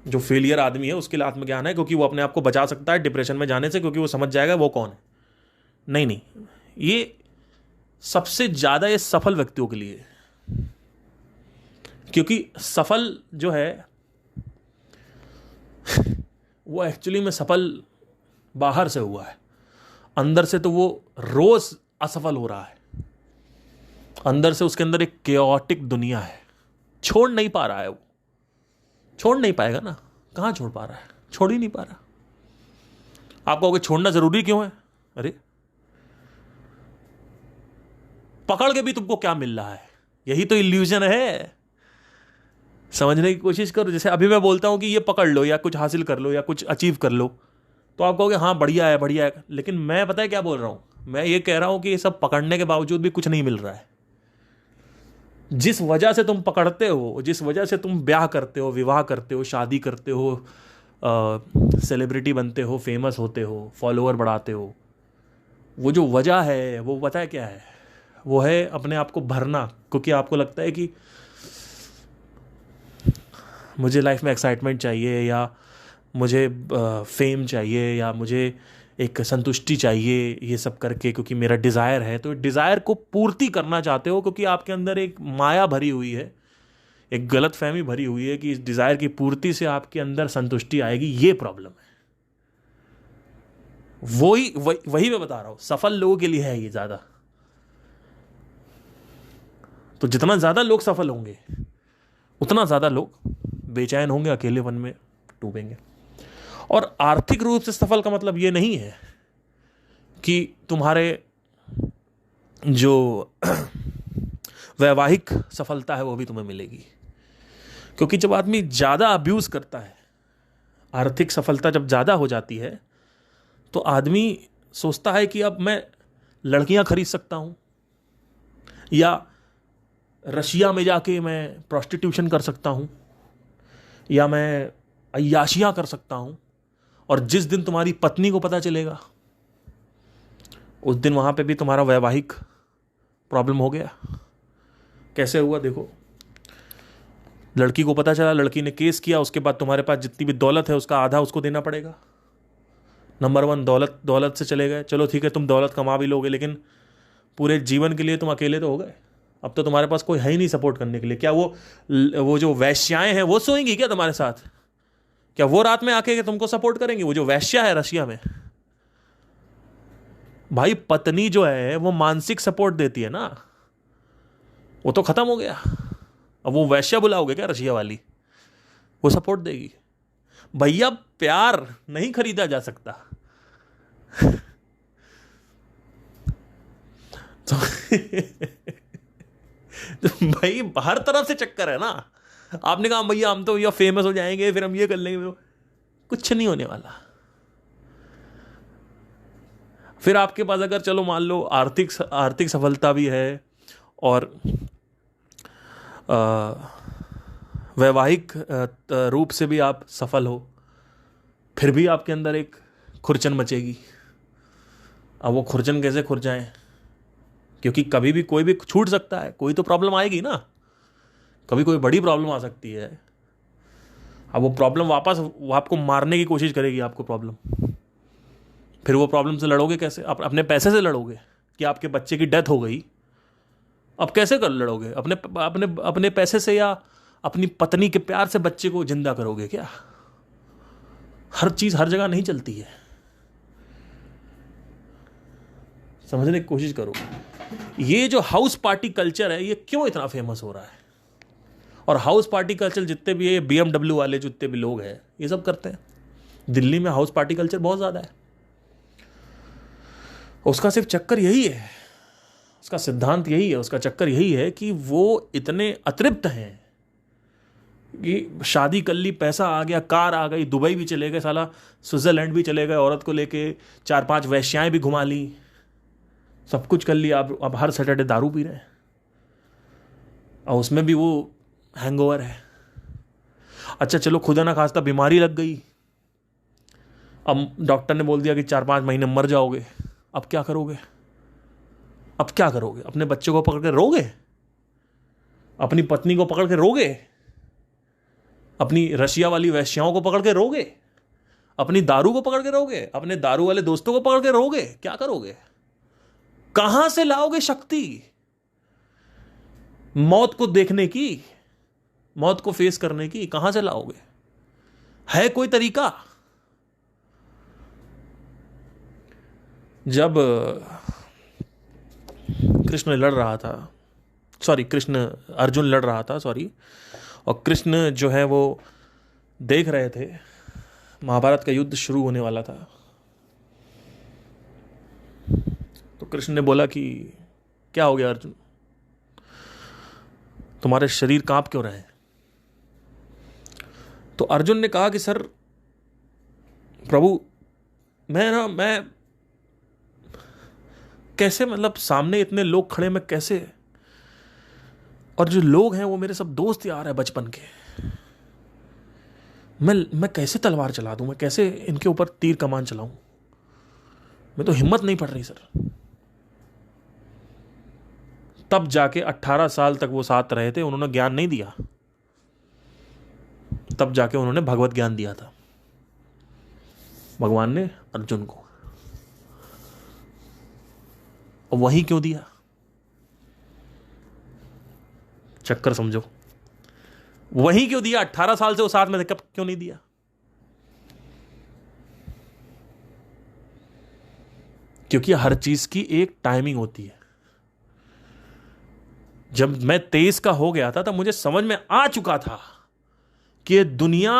[SPEAKER 1] जो फेलियर आदमी है उसके लिए आत्मज्ञान है, क्योंकि वो अपने आप को बचा सकता है डिप्रेशन में जाने से, क्योंकि वो समझ जाएगा वो कौन है। नहीं नहीं, ये सबसे ज्यादा ये सफल व्यक्तियों के लिए, क्योंकि सफल जो है वो एक्चुअली में सफल बाहर से हुआ है, अंदर से तो वो रोज असफल हो रहा है। अंदर से उसके अंदर एक केओटिक दुनिया है, छोड़ नहीं पा रहा है वो, छोड़ नहीं पाएगा ना, कहां छोड़ पा रहा है, छोड़ ही नहीं पा रहा। आप कहोगे छोड़ना जरूरी क्यों है? अरे पकड़ के भी तुमको क्या मिल रहा है, यही तो इल्यूजन है। समझने की कोशिश करो। जैसे अभी मैं बोलता हूं कि ये पकड़ लो या कुछ हासिल कर लो या कुछ अचीव कर लो, तो आप कहोगे हाँ बढ़िया है बढ़िया है, लेकिन मैं पता है क्या बोल रहा हूं, मैं ये कह रहा हूं कि ये सब पकड़ने के बावजूद भी कुछ नहीं मिल रहा है। जिस वजह से तुम पकड़ते हो, जिस वजह से तुम ब्याह करते हो, विवाह करते हो, शादी करते हो, सेलिब्रिटी बनते हो, फेमस होते हो, फॉलोअर बढ़ाते हो, वो जो वजह है वो पता है क्या है? वो है अपने आप को भरना, क्योंकि आपको लगता है कि मुझे लाइफ में एक्साइटमेंट चाहिए, या मुझे फेम चाहिए, या मुझे एक संतुष्टि चाहिए, ये सब करके, क्योंकि मेरा डिज़ायर है। तो डिज़ायर को पूर्ति करना चाहते हो, क्योंकि आपके अंदर एक माया भरी हुई है, एक गलत फहमी भरी हुई है कि इस डिज़ायर की पूर्ति से आपके अंदर संतुष्टि आएगी। ये प्रॉब्लम है। वही मैं बता रहा हूं, सफल लोगों के लिए है ये ज़्यादा। तो जितना ज़्यादा लोग सफल होंगे, उतना ज़्यादा लोग बेचैन होंगे, अकेलेपन में डूबेंगे। और आर्थिक रूप से सफल का मतलब ये नहीं है कि तुम्हारे जो वैवाहिक सफलता है वो भी तुम्हें मिलेगी, क्योंकि जब आदमी ज़्यादा अब्यूज़ करता है, आर्थिक सफलता जब ज़्यादा हो जाती है, तो आदमी सोचता है कि अब मैं लड़कियां खरीद सकता हूं, या रशिया में जाके मैं प्रोस्टिट्यूशन कर सकता हूं, या मैं अय्याशियां कर सकता हूं। और जिस दिन तुम्हारी पत्नी को पता चलेगा, उस दिन वहां पे भी तुम्हारा वैवाहिक प्रॉब्लम हो गया। कैसे हुआ देखो, लड़की को पता चला, लड़की ने केस किया, उसके बाद तुम्हारे पास जितनी भी दौलत है उसका आधा उसको देना पड़ेगा। नंबर वन, दौलत से चले गए। चलो ठीक है, तुम दौलत कमा भी लोगे, लेकिन पूरे जीवन के लिए तुम अकेले तो हो गए। अब तो तुम्हारे पास कोई है ही नहीं सपोर्ट करने के लिए। क्या वो जो वैश्याएं हैं वो सोएंगी क्या तुम्हारे साथ? क्या वो रात में आके तुमको सपोर्ट करेंगी? वो जो वैश्या है रशिया में, भाई पत्नी जो है वो मानसिक सपोर्ट देती है ना, वो तो खत्म हो गया। अब वो वैश्या बुलाओगे क्या रशिया वाली? वो सपोर्ट देगी? भैया प्यार नहीं खरीदा जा सकता। तो भाई हर तरफ से चक्कर है ना। आपने कहा भैया हम तो या फेमस हो जाएंगे, फिर हम ये कर लेंगे, कुछ नहीं होने वाला। फिर आपके पास अगर चलो मान लो आर्थिक सफलता भी है, और वैवाहिक रूप से भी आप सफल हो, फिर भी आपके अंदर एक खुरचन मचेगी। अब वो खुरचन कैसे खुरचाएं? क्योंकि कभी भी कोई भी छूट सकता है, कोई तो प्रॉब्लम आएगी ना, कभी कोई बड़ी प्रॉब्लम आ सकती है। अब वो प्रॉब्लम वापस वो आपको मारने की कोशिश करेगी, आपको प्रॉब्लम। फिर वो प्रॉब्लम से लड़ोगे कैसे? अपने पैसे से लड़ोगे कि आपके बच्चे की डेथ हो गई, अब कैसे कर लड़ोगे? अपने अपने अपने पैसे से, या अपनी पत्नी के प्यार से बच्चे को जिंदा करोगे क्या? हर चीज हर जगह नहीं चलती है, समझने की कोशिश करो। ये जो हाउस पार्टी कल्चर है, ये क्यों इतना फेमस हो रहा है? और हाउस पार्टी कल्चर जितने भी ये BMW वाले जितने भी लोग हैं, ये सब करते हैं। दिल्ली में हाउस पार्टी कल्चर बहुत ज्यादा है। उसका सिर्फ चक्कर यही है, उसका सिद्धांत यही है, उसका चक्कर यही है कि वो इतने अतृप्त हैं कि शादी कर ली, पैसा आ गया, कार आ गई, दुबई भी चले गए, साला स्विट्जरलैंड भी चले गए, औरत को लेके 4-5 वैश्याएं भी घुमा ली, सब कुछ कर लिया। अब हर सैटरडे दारू पी रहे हैं, और उसमें भी वो हैंगओवर है। अच्छा चलो खुदा ना खास्ता बीमारी लग गई, अब डॉक्टर ने बोल दिया कि 4-5 महीने मर जाओगे। अब क्या करोगे? अब क्या करोगे? अपने बच्चे को पकड़ के रोगे? अपनी पत्नी को पकड़ के रोगे? अपनी रशिया वाली वैश्याओं को पकड़ के रोगे? अपनी दारू को पकड़ के रोगे? अपने दारू वाले दोस्तों को पकड़ के रोगे? क्या करोगे? कहां से लाओगे शक्ति मौत को देखने की, मौत को फेस करने की? कहां से लाओगे? है कोई तरीका? जब कृष्ण लड़ रहा था, अर्जुन लड़ रहा था, और कृष्ण जो है वो देख रहे थे, महाभारत का युद्ध शुरू होने वाला था। तो कृष्ण ने बोला कि क्या हो गया अर्जुन, तुम्हारे शरीर कांप क्यों रहे हैं? तो अर्जुन ने कहा कि सर प्रभु, मैं कैसे, मतलब सामने इतने लोग खड़े, मैं कैसे, और जो लोग हैं वो मेरे सब दोस्त यार है बचपन के। मैं कैसे तलवार चला दूं, मैं कैसे इनके ऊपर तीर कमान चलाऊं, मैं तो हिम्मत नहीं पड़ रही सर। तब जाके 18 साल तक वो साथ रहे थे, उन्होंने ज्ञान नहीं दिया, तब जाके उन्होंने भगवत ज्ञान दिया था भगवान ने अर्जुन को। और वही क्यों दिया, चक्कर समझो, वही क्यों दिया? 18 साल से वो साथ में थे, कब क्यों नहीं दिया? क्योंकि हर चीज की एक टाइमिंग होती है। जब मैं 23 का हो गया था तब मुझे समझ में आ चुका था कि ये दुनिया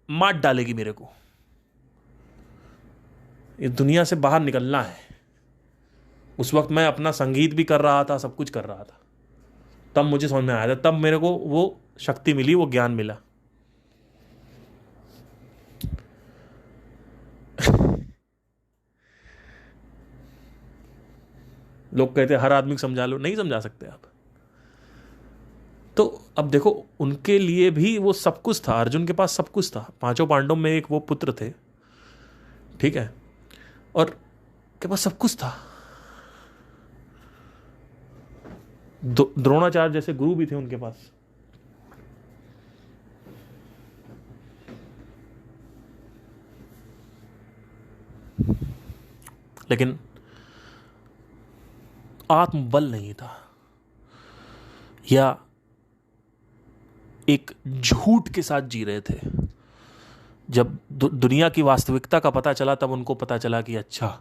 [SPEAKER 1] मार डालेगी मेरे को, ये दुनिया से बाहर निकलना है। उस वक्त मैं अपना संगीत भी कर रहा था, सब कुछ कर रहा था, तब मुझे समझ में आया था, तब मेरे को वो शक्ति मिली, वो ज्ञान मिला। लोग कहते हैं हर आदमी को समझा लो, नहीं समझा सकते आप। तो अब देखो, उनके लिए भी वो सब कुछ था, अर्जुन के पास सब कुछ था, पांचों पांडवों में एक वो पुत्र थे, ठीक है, और के पास सब कुछ था। द्रोणाचार्य जैसे गुरु भी थे उनके पास। लेकिन आत्मबल नहीं था, या एक झूठ के साथ जी रहे थे। जब दुनिया की वास्तविकता का पता चला तब उनको पता चला कि अच्छा,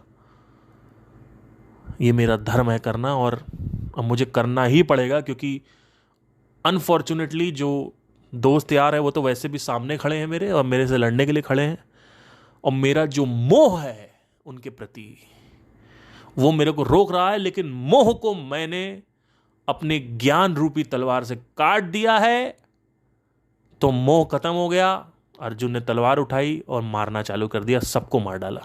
[SPEAKER 1] ये मेरा धर्म है करना, और अब मुझे करना ही पड़ेगा, क्योंकि अनफॉर्चुनेटली जो दोस्त यार है वो तो वैसे भी सामने खड़े हैं मेरे, और मेरे से लड़ने के लिए खड़े हैं, और मेरा जो मोह है उनके प्रति वो मेरे को रोक रहा है। लेकिन मोह को मैंने अपने ज्ञान रूपी तलवार से काट दिया है, तो मोह खत्म हो गया। अर्जुन ने तलवार उठाई और मारना चालू कर दिया, सबको मार डाला।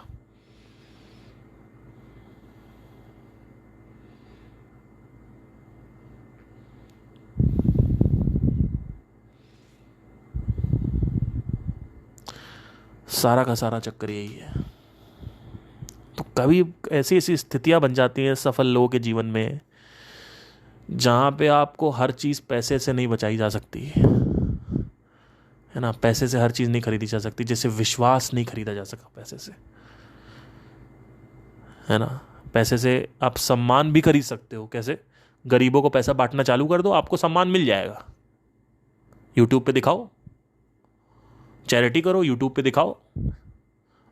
[SPEAKER 1] सारा का सारा चक्कर यही है। तो कभी ऐसी ऐसी स्थितियां बन जाती हैं सफल लोगों के जीवन में, जहां पे आपको हर चीज पैसे से नहीं बचाई जा सकती है ना। पैसे से हर चीज नहीं खरीदी जा सकती, जैसे विश्वास नहीं खरीदा जा सका पैसे से, है ना। पैसे से आप सम्मान भी खरीद सकते हो। कैसे? गरीबों को पैसा बांटना चालू कर दो, आपको सम्मान मिल जाएगा। यूट्यूब पे दिखाओ, चैरिटी करो, यूट्यूब पे दिखाओ,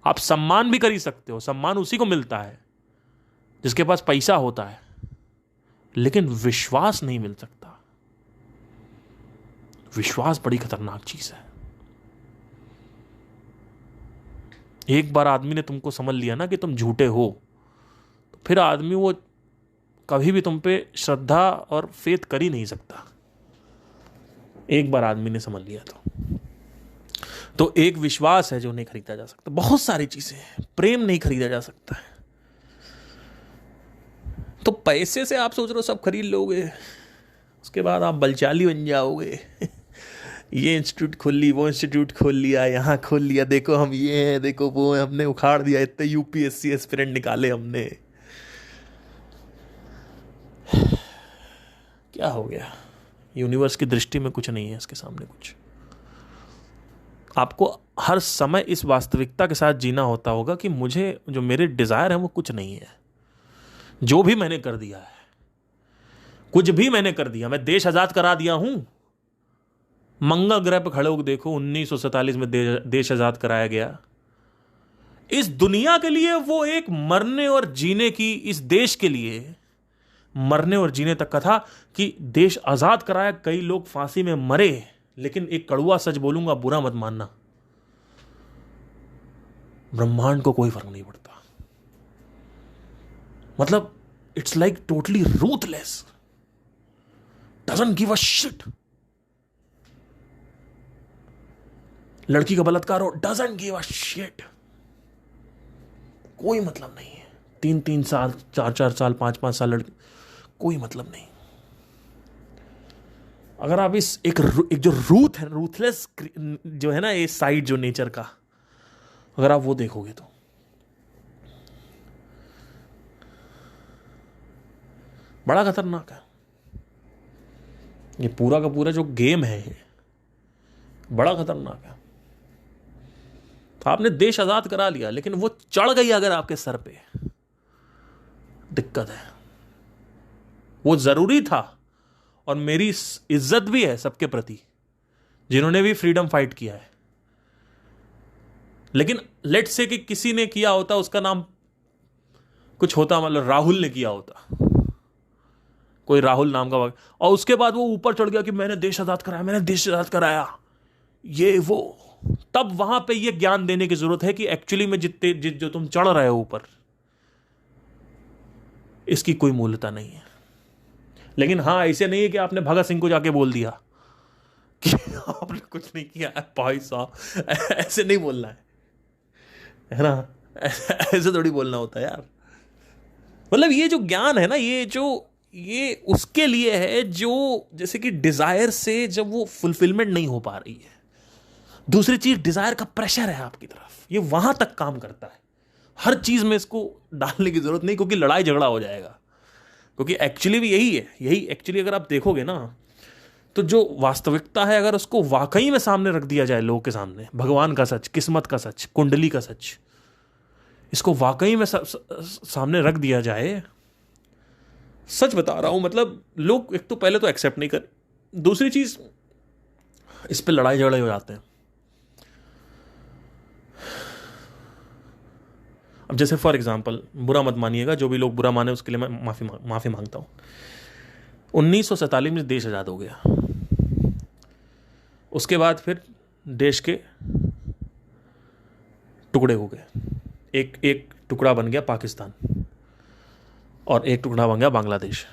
[SPEAKER 1] आप सम्मान भी खरीद सकते हो। सम्मान उसी को मिलता है जिसके पास पैसा होता है, लेकिन विश्वास नहीं मिल सकता। विश्वास बड़ी खतरनाक चीज है। एक बार आदमी ने तुमको समझ लिया ना कि तुम झूठे हो, तो फिर आदमी वो कभी भी तुम पे श्रद्धा और फेथ कर ही नहीं सकता। एक बार आदमी ने समझ लिया तो एक विश्वास है जो नहीं खरीदा जा सकता। बहुत सारी चीजें हैं, प्रेम नहीं खरीदा जा सकता है। तो पैसे से आप सोच रहे हो सब खरीद लोगे, उसके बाद आप बलशाली बन जाओगे। ये इंस्टीट्यूट खोल ली, वो इंस्टीट्यूट खोल लिया, यहाँ खोल लिया, देखो हम ये हैं, देखो वो है, हमने उखाड़ दिया, इतने यूपीएससी एस्पिरेंट निकाले हमने। क्या हो गया? यूनिवर्स की दृष्टि में कुछ नहीं है इसके सामने कुछ। आपको हर समय इस वास्तविकता के साथ जीना होता होगा कि मुझे जो मेरे डिजायर है वो कुछ नहीं है। जो भी मैंने कर दिया है, कुछ भी मैंने कर दिया, मैं देश आजाद करा दिया हूं। मंगल ग्रह पर खड़े होकर देखो, 1947 में देश आजाद कराया गया। इस दुनिया के लिए वो एक मरने और जीने की, इस देश के लिए मरने और जीने तक का था कि देश आजाद कराया। कई लोग फांसी में मरे, लेकिन एक कड़वा सच बोलूंगा, बुरा मत मानना, ब्रह्मांड को कोई फर्क नहीं पड़ता। मतलब it's like totally ruthless, doesn't give a shit. लड़की का बलात्कार हो, डजंट गिव अ शिट, कोई मतलब नहीं है। 3-3 साल, 4-4 साल, 5-5 साल लड़की, कोई मतलब नहीं। अगर आप इस एक जो रूथ है, रूथलेस जो है ना ये साइड जो नेचर का, अगर आप वो देखोगे तो बड़ा खतरनाक है। ये पूरा का पूरा जो गेम है ये बड़ा खतरनाक है। आपने देश आजाद करा लिया, लेकिन वो चढ़ गई अगर आपके सर पे, दिक्कत है। वो जरूरी था, और मेरी इज्जत भी है सबके प्रति जिन्होंने भी फ्रीडम फाइट किया है। लेकिन लेट से कि किसी ने किया होता, उसका नाम कुछ होता, मतलब राहुल ने किया होता, कोई राहुल नाम का वक्त, और उसके बाद वो ऊपर चढ़ गया कि मैंने देश आजाद कराया, मैंने देश आजाद कराया, ये वो, तब वहां पे ये ज्ञान देने की जरूरत है कि एक्चुअली में जो तुम चढ़ रहे हो ऊपर, इसकी कोई मूल्यता नहीं है। लेकिन हाँ, ऐसे नहीं है कि आपने भगत सिंह को जाके बोल दिया कि आपने कुछ नहीं किया है भाई साहब, ऐसे नहीं बोलना है ना, ऐसे थोड़ी बोलना होता है यार। मतलब ये जो ज्ञान है ना, ये उसके लिए है जो जैसे कि डिजायर से जब वो फुलफिलमेंट नहीं हो पा रही है। दूसरी चीज, डिजायर का प्रेशर है आपकी तरफ, ये वहां तक काम करता है। हर चीज में इसको डालने की जरूरत नहीं, क्योंकि लड़ाई झगड़ा हो जाएगा। क्योंकि एक्चुअली भी यही है, यही एक्चुअली अगर आप देखोगे ना, तो जो वास्तविकता है अगर उसको वाकई में सामने रख दिया जाए लोगों के सामने, भगवान का सच, किस्मत का सच, कुंडली का सच, इसको वाकई में सामने रख दिया जाए, सच बता रहा हूं, मतलब लोग एक तो पहले तो एक्सेप्ट नहीं कर, दूसरी चीज इस पे लड़ाई झगड़े हो जाते हैं। अब जैसे फॉर एग्जांपल, बुरा मत मानिएगा, जो भी लोग बुरा माने उसके लिए मैं माफी मांगता हूं। 1947 में देश आजाद हो गया, उसके बाद फिर देश के टुकड़े हो गए, एक टुकड़ा बन गया पाकिस्तान और एक टुकड़ा बन गया बांग्लादेश।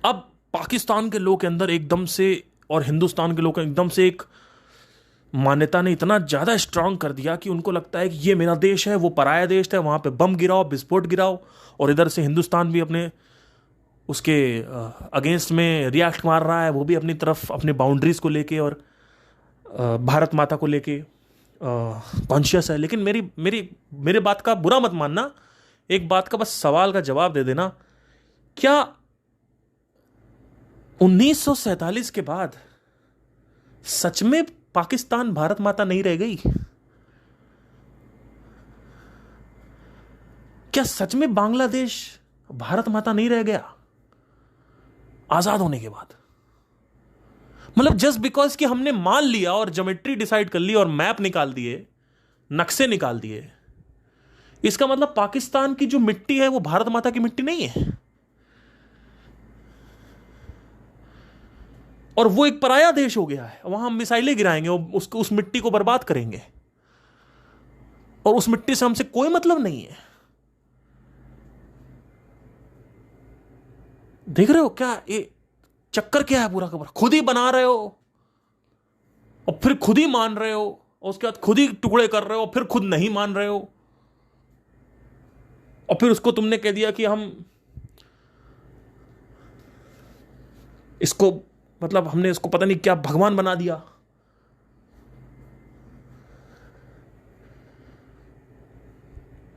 [SPEAKER 1] अब पाकिस्तान के लोग के अंदर एकदम से और हिंदुस्तान के लोग एकदम से एक मान्यता ने इतना ज्यादा स्ट्रांग कर दिया कि उनको लगता है कि ये मेरा देश है, वो पराया देश है, वहां पे बम गिराओ, विस्फोट गिराओ। और इधर से हिंदुस्तान भी अपने उसके अगेंस्ट में रिएक्ट मार रहा है, वो भी अपनी तरफ अपनी बाउंड्रीज को लेके और भारत माता को लेके कॉन्शियस है। लेकिन मेरे बात का बुरा मत मानना, एक बात का बस सवाल का जवाब दे देना, क्या 1947 के बाद सच में पाकिस्तान भारत माता नहीं रह गई? क्या सच में बांग्लादेश भारत माता नहीं रह गया आजाद होने के बाद? मतलब जस्ट बिकॉज कि हमने मान लिया और ज्योमेट्री डिसाइड कर ली और मैप निकाल दिए, नक्शे निकाल दिए, इसका मतलब पाकिस्तान की जो मिट्टी है वो भारत माता की मिट्टी नहीं है, और वो एक पराया देश हो गया है। वहां हम मिसाइलें गिराएंगे और उस मिट्टी को बर्बाद करेंगे, और उस मिट्टी से हमसे कोई मतलब नहीं है। देख रहे हो क्या ये चक्कर क्या है? पूरा का पूरा खुद ही बना रहे हो और फिर खुद ही मान रहे हो, और उसके बाद खुद ही टुकड़े कर रहे हो, फिर खुद नहीं मान रहे हो, और फिर उसको तुमने कह दिया कि हम इसको, मतलब हमने इसको पता नहीं क्या भगवान बना दिया।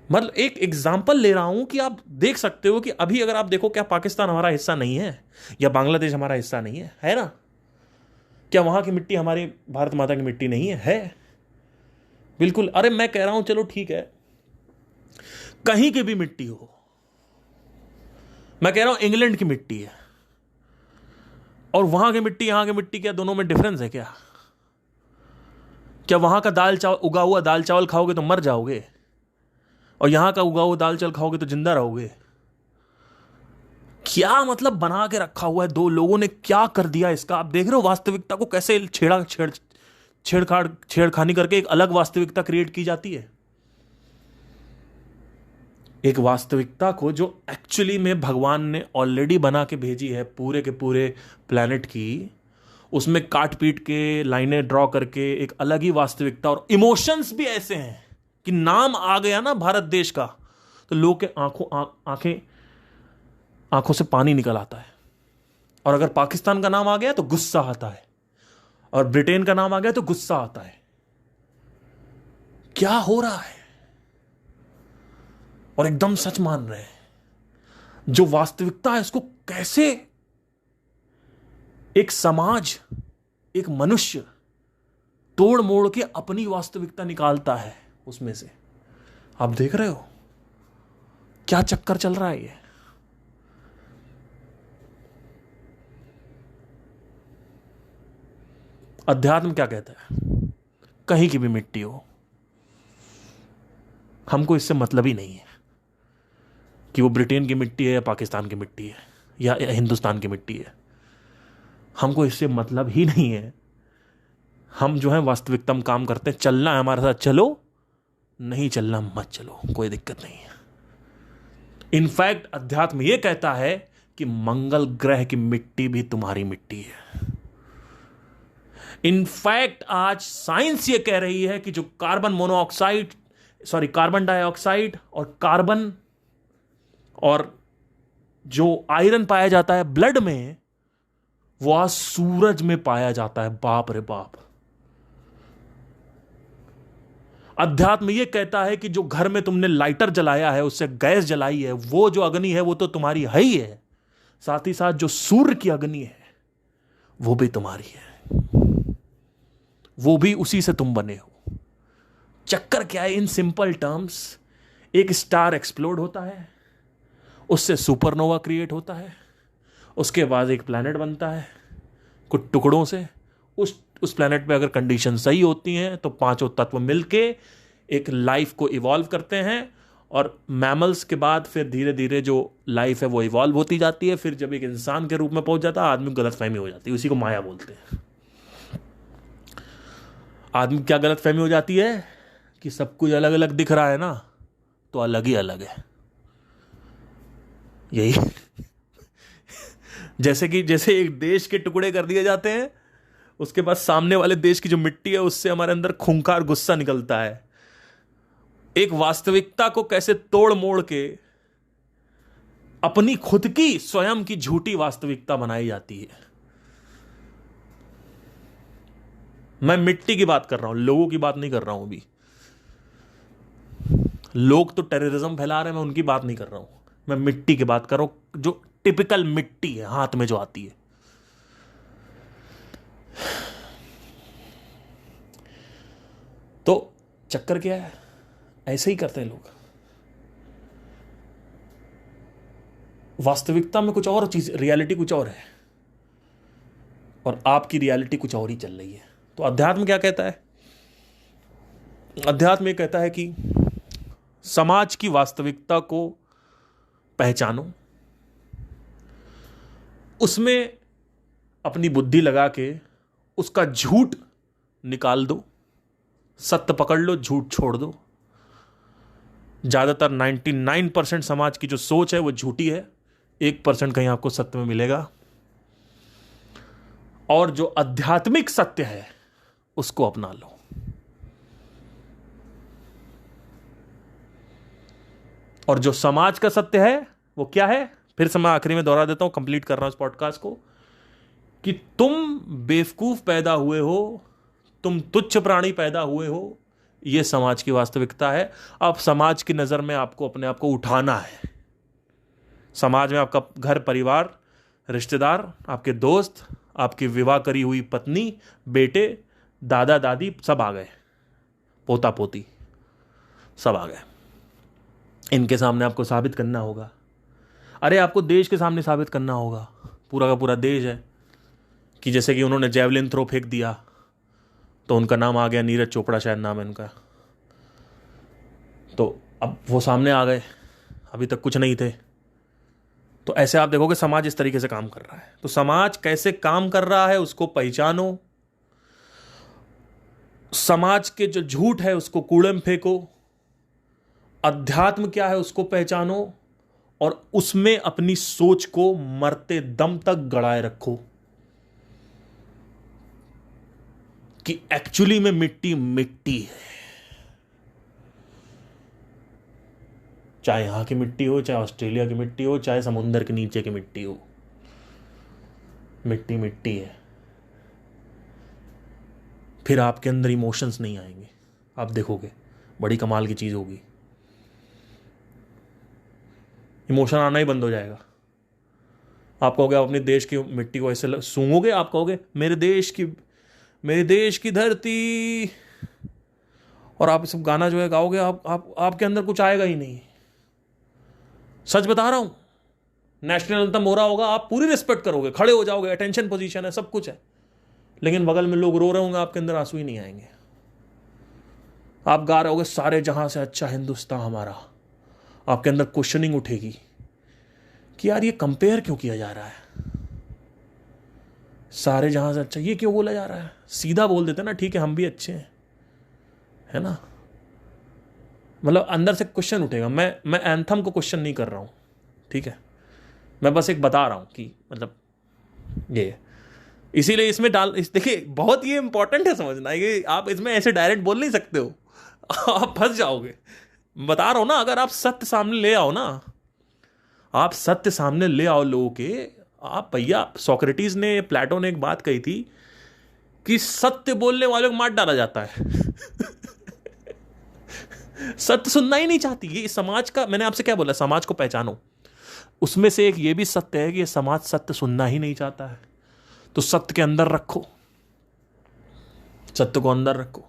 [SPEAKER 1] मतलब एक एग्जाम्पल ले रहा हूं कि आप देख सकते हो कि अभी अगर आप देखो, क्या पाकिस्तान हमारा हिस्सा नहीं है या बांग्लादेश हमारा हिस्सा नहीं है? है ना? क्या वहां की मिट्टी हमारी भारत माता की मिट्टी नहीं है? है, बिल्कुल। अरे मैं कह रहा हूं, चलो ठीक है, कहीं की भी मिट्टी हो, मैं कह रहा हूं इंग्लैंड की मिट्टी है और वहां की मिट्टी यहां की मिट्टी, क्या दोनों में डिफरेंस है? क्या वहां का दाल चावल, उगा हुआ दाल चावल खाओगे तो मर जाओगे, और यहां का उगा हुआ दाल चावल खाओगे तो जिंदा रहोगे? क्या मतलब बना के रखा हुआ है? दो लोगों ने क्या कर दिया इसका? आप देख रहे हो वास्तविकता को कैसे छेड़खानी करके एक अलग वास्तविकता क्रिएट की जाती है। एक वास्तविकता को जो एक्चुअली में भगवान ने ऑलरेडी बना के भेजी है पूरे के पूरे प्लैनेट की, उसमें काट पीट के लाइनें ड्रॉ करके एक अलग ही वास्तविकता, और इमोशंस भी ऐसे हैं कि नाम आ गया ना भारत देश का, तो लोग के आंखों से पानी निकल आता है। और अगर पाकिस्तान का नाम आ गया तो गुस्सा आता है, और ब्रिटेन का नाम आ गया तो गुस्सा आता है। क्या हो रहा है? और एकदम सच मान रहे हैं। जो वास्तविकता है उसको कैसे एक समाज, एक मनुष्य तोड़ मोड़ के अपनी वास्तविकता निकालता है उसमें से। आप देख रहे हो क्या चक्कर चल रहा है ये। अध्यात्म क्या कहता है? कहीं की भी मिट्टी हो, हमको इससे मतलब ही नहीं है कि वो ब्रिटेन की मिट्टी है या पाकिस्तान की मिट्टी है या हिंदुस्तान की मिट्टी है। हमको इससे मतलब ही नहीं है। हम जो है वास्तविकता में काम करते हैं। चलना है हमारे साथ चलो, नहीं चलना मत चलो, कोई दिक्कत नहीं है। इनफैक्ट अध्यात्म यह कहता है कि मंगल ग्रह की मिट्टी भी तुम्हारी मिट्टी है। इनफैक्ट आज साइंस ये कह रही है कि जो कार्बन डाइऑक्साइड और कार्बन और जो आयरन पाया जाता है ब्लड में, वो आज सूरज में पाया जाता है। बाप रे बाप। अध्यात्म यह कहता है कि जो घर में तुमने लाइटर जलाया है, उससे गैस जलाई है, वो जो अग्नि है वो तो तुम्हारी है ही है, साथ ही साथ जो सूर्य की अग्नि है वो भी तुम्हारी है, वो भी उसी से तुम बने हो। चक्कर क्या है? इन सिंपल टर्म्स, एक स्टार एक्सप्लोड होता है, उससे सुपरनोवा क्रिएट होता है, उसके बाद एक प्लैनेट बनता है कुछ टुकड़ों से। उस प्लैनेट पे अगर कंडीशन सही होती हैं तो पांचों तत्व मिलके एक लाइफ को इवॉल्व करते हैं, और मैमल्स के बाद फिर धीरे धीरे जो लाइफ है वो इवॉल्व होती जाती है। फिर जब एक इंसान के रूप में पहुंच जाता है, आदमी को गलतफहमी हो जाती है, उसी को माया बोलते हैं। आदमी क्या गलतफहमी हो जाती है कि सब कुछ अलग अलग दिख रहा है ना, तो अलग ही अलग है। यही जैसे एक देश के टुकड़े कर दिए जाते हैं, उसके बाद सामने वाले देश की जो मिट्टी है उससे हमारे अंदर खूंखार गुस्सा निकलता है। एक वास्तविकता को कैसे तोड़ मोड़ के अपनी खुद की स्वयं की झूठी वास्तविकता बनाई जाती है। मैं मिट्टी की बात कर रहा हूं, लोगों की बात नहीं कर रहा हूं अभी। लोग तो टेररिज्म फैला रहे हैं, मैं उनकी बात नहीं कर रहा हूं। मैं मिट्टी की बात कर रहा हूं, जो टिपिकल मिट्टी है हाथ में जो आती है। तो चक्कर क्या है? ऐसे ही करते हैं लोग। वास्तविकता में कुछ और चीज, रियलिटी कुछ और है, और आपकी रियलिटी कुछ और ही चल रही है। तो अध्यात्म क्या कहता है? अध्यात्म ये कहता है कि समाज की वास्तविकता को पहचानो, उसमें अपनी बुद्धि लगा के उसका झूठ निकाल दो, सत्य पकड़ लो, झूठ छोड़ दो। ज्यादातर 99% समाज की जो सोच है वो झूठी है, 1% कहीं आपको सत्य में मिलेगा। और जो आध्यात्मिक सत्य है उसको अपना लो। और जो समाज का सत्य है वो क्या है? फिर से मैं आखिरी में दोहरा देता हूं, कंप्लीट कर रहा हूं इस पॉडकास्ट को, कि तुम बेवकूफ पैदा हुए हो, तुम तुच्छ प्राणी पैदा हुए हो, यह समाज की वास्तविकता है। अब समाज की नजर में आपको अपने आप को उठाना है। समाज में आपका घर परिवार, रिश्तेदार, आपके दोस्त, आपकी विवाह करी हुई पत्नी, बेटे, दादा दादी सब आ गए, पोता पोती सब आ गए। इनके सामने आपको साबित करना होगा। अरे आपको देश के सामने साबित करना होगा, पूरा का पूरा देश है, कि जैसे कि उन्होंने जेवलिन थ्रो फेंक दिया तो उनका नाम आ गया, नीरज चोपड़ा शायद नाम है उनका। तो अब वो सामने आ गए, अभी तक कुछ नहीं थे। तो ऐसे आप देखोगे समाज इस तरीके से काम कर रहा है। तो समाज कैसे काम कर रहा है उसको पहचानो, समाज के जो झूठ है उसको कूड़े में फेंको, अध्यात्म क्या है उसको पहचानो, और उसमें अपनी सोच को मरते दम तक गड़ाए रखो कि एक्चुअली में मिट्टी मिट्टी है। चाहे यहां की मिट्टी हो, चाहे ऑस्ट्रेलिया की मिट्टी हो, चाहे समुंदर के नीचे की मिट्टी हो, मिट्टी मिट्टी है, फिर आपके अंदर इमोशंस नहीं आएंगे। आप देखोगे बड़ी कमाल की चीज़ होगी, इमोशन आना ही बंद हो जाएगा। आप कहोगे आप अपने देश की मिट्टी को ऐसे सूंघोगे, आप कहोगे मेरे देश की धरती, और आप सब गाना जो है गाओगे, आपके अंदर कुछ आएगा ही नहीं। सच बता रहा हूं, नेशनल एंथम हो रहा होगा, आप पूरी रिस्पेक्ट करोगे, खड़े हो जाओगे, अटेंशन पोजीशन है, सब कुछ है, लेकिन बगल में लोग रो रहे होंगे, आपके अंदर आंसू ही नहीं आएंगे। आप गा रहे होगे सारे जहां से अच्छा हिंदुस्तान हमारा, आपके अंदर क्वेश्चनिंग उठेगी कि यार ये कंपेयर क्यों किया जा रहा है, सारे जहां से अच्छा ये क्यों बोला जा रहा है। सीधा बोल देते ना, ठीक है हम भी अच्छे हैं, है ना। मतलब अंदर से क्वेश्चन उठेगा। मैं एंथम को क्वेश्चन नहीं कर रहा हूं, ठीक है, मैं बस एक बता रहा हूं कि मतलब ये, इसीलिए इसमें देखिए बहुत ये इंपॉर्टेंट है समझना, कि आप इसमें ऐसे डायरेक्ट बोल नहीं सकते हो, आप फंस जाओगे। बता रहा हूं ना, अगर आप सत्य सामने ले आओ ना, आप सत्य सामने ले आओ लोगों के, आप भैया, सोक्रेटिस ने, प्लेटो ने एक बात कही थी कि सत्य बोलने वालों को मार डाला जाता है। सत्य सुनना ही नहीं चाहती ये समाज का। मैंने आपसे क्या बोला, समाज को पहचानो, उसमें से एक ये भी सत्य है कि ये समाज सत्य सुनना ही नहीं चाहता है। तो सत्य के अंदर रखो, सत्य को अंदर रखो।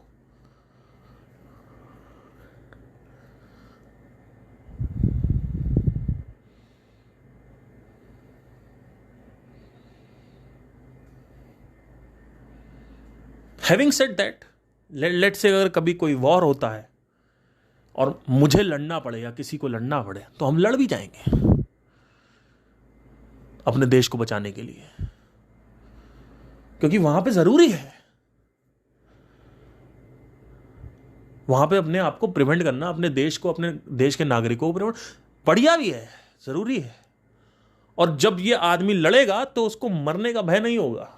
[SPEAKER 1] Having said that, let's say अगर कभी कोई वॉर होता है और मुझे लड़ना पड़े या किसी को लड़ना पड़े, तो हम लड़ भी जाएंगे अपने देश को बचाने के लिए, क्योंकि वहां पे जरूरी है, वहां पे अपने आप को प्रिवेंट करना, अपने देश को, अपने देश के नागरिकों को प्रिवेंट, बढ़िया भी है, जरूरी है। और जब ये आदमी लड़ेगा तो उसको मरने का भय नहीं होगा।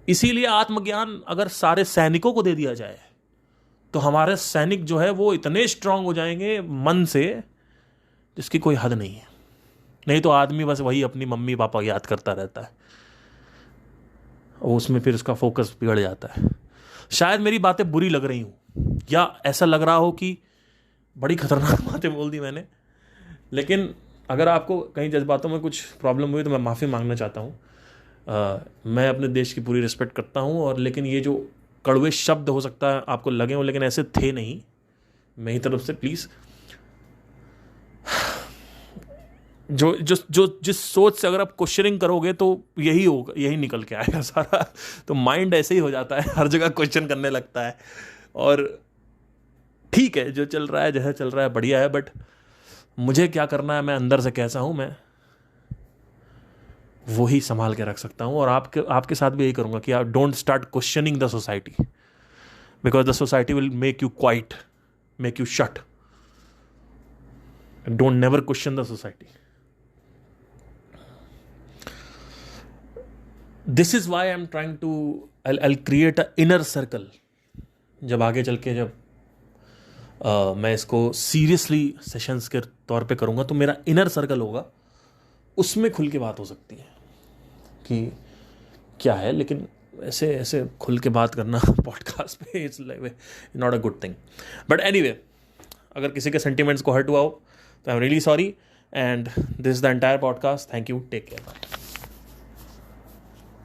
[SPEAKER 1] इसीलिए आत्मज्ञान अगर सारे सैनिकों को दे दिया जाए तो हमारे सैनिक जो है वो इतने स्ट्रांग हो जाएंगे मन से, जिसकी कोई हद नहीं है। नहीं तो आदमी बस वही अपनी मम्मी पापा याद करता रहता है, और उसमें फिर उसका फोकस बिगड़ जाता है। शायद मेरी बातें बुरी लग रही हूं, या ऐसा लग रहा हो कि बड़ी खतरनाक बातें बोल दी मैंने, लेकिन अगर आपको कहीं जज्बातों में कुछ प्रॉब्लम हुई तो मैं माफ़ी मांगना चाहता हूँ। मैं अपने देश की पूरी रिस्पेक्ट करता हूँ, और लेकिन ये जो कड़वे शब्द हो सकता है आपको लगे हो, लेकिन ऐसे थे नहीं मेरी तरफ से। प्लीज़ जो जो जो जिस सोच से अगर आप क्वेश्चनिंग करोगे तो यही होगा, यही निकल के आएगा सारा। तो माइंड ऐसे ही हो जाता है, हर जगह क्वेश्चन करने लगता है। और ठीक है, जो चल रहा है जैसा चल रहा है बढ़िया है, बट मुझे क्या करना है, मैं अंदर से कैसा हूं, मैं वही संभाल के रख सकता हूं। और आपके साथ भी यही करूंगा कि आप don't start questioning the society, because the society will make you quiet, make you shut. Don't never question the society. This is why I am trying to, I create a inner circle. जब आगे चल के जब मैं इसको सीरियसली सेशंस के तौर पे करूंगा तो मेरा इनर सर्कल होगा, उसमें खुल के बात हो सकती है कि क्या है। लेकिन ऐसे ऐसे खुल के बात करना पॉडकास्ट पे, it's not a good thing. But anyway, अगर किसी के सेंटिमेंट्स को हर्ट हुआ हो तो I am really sorry, and this is the entire podcast. Thank you, take care.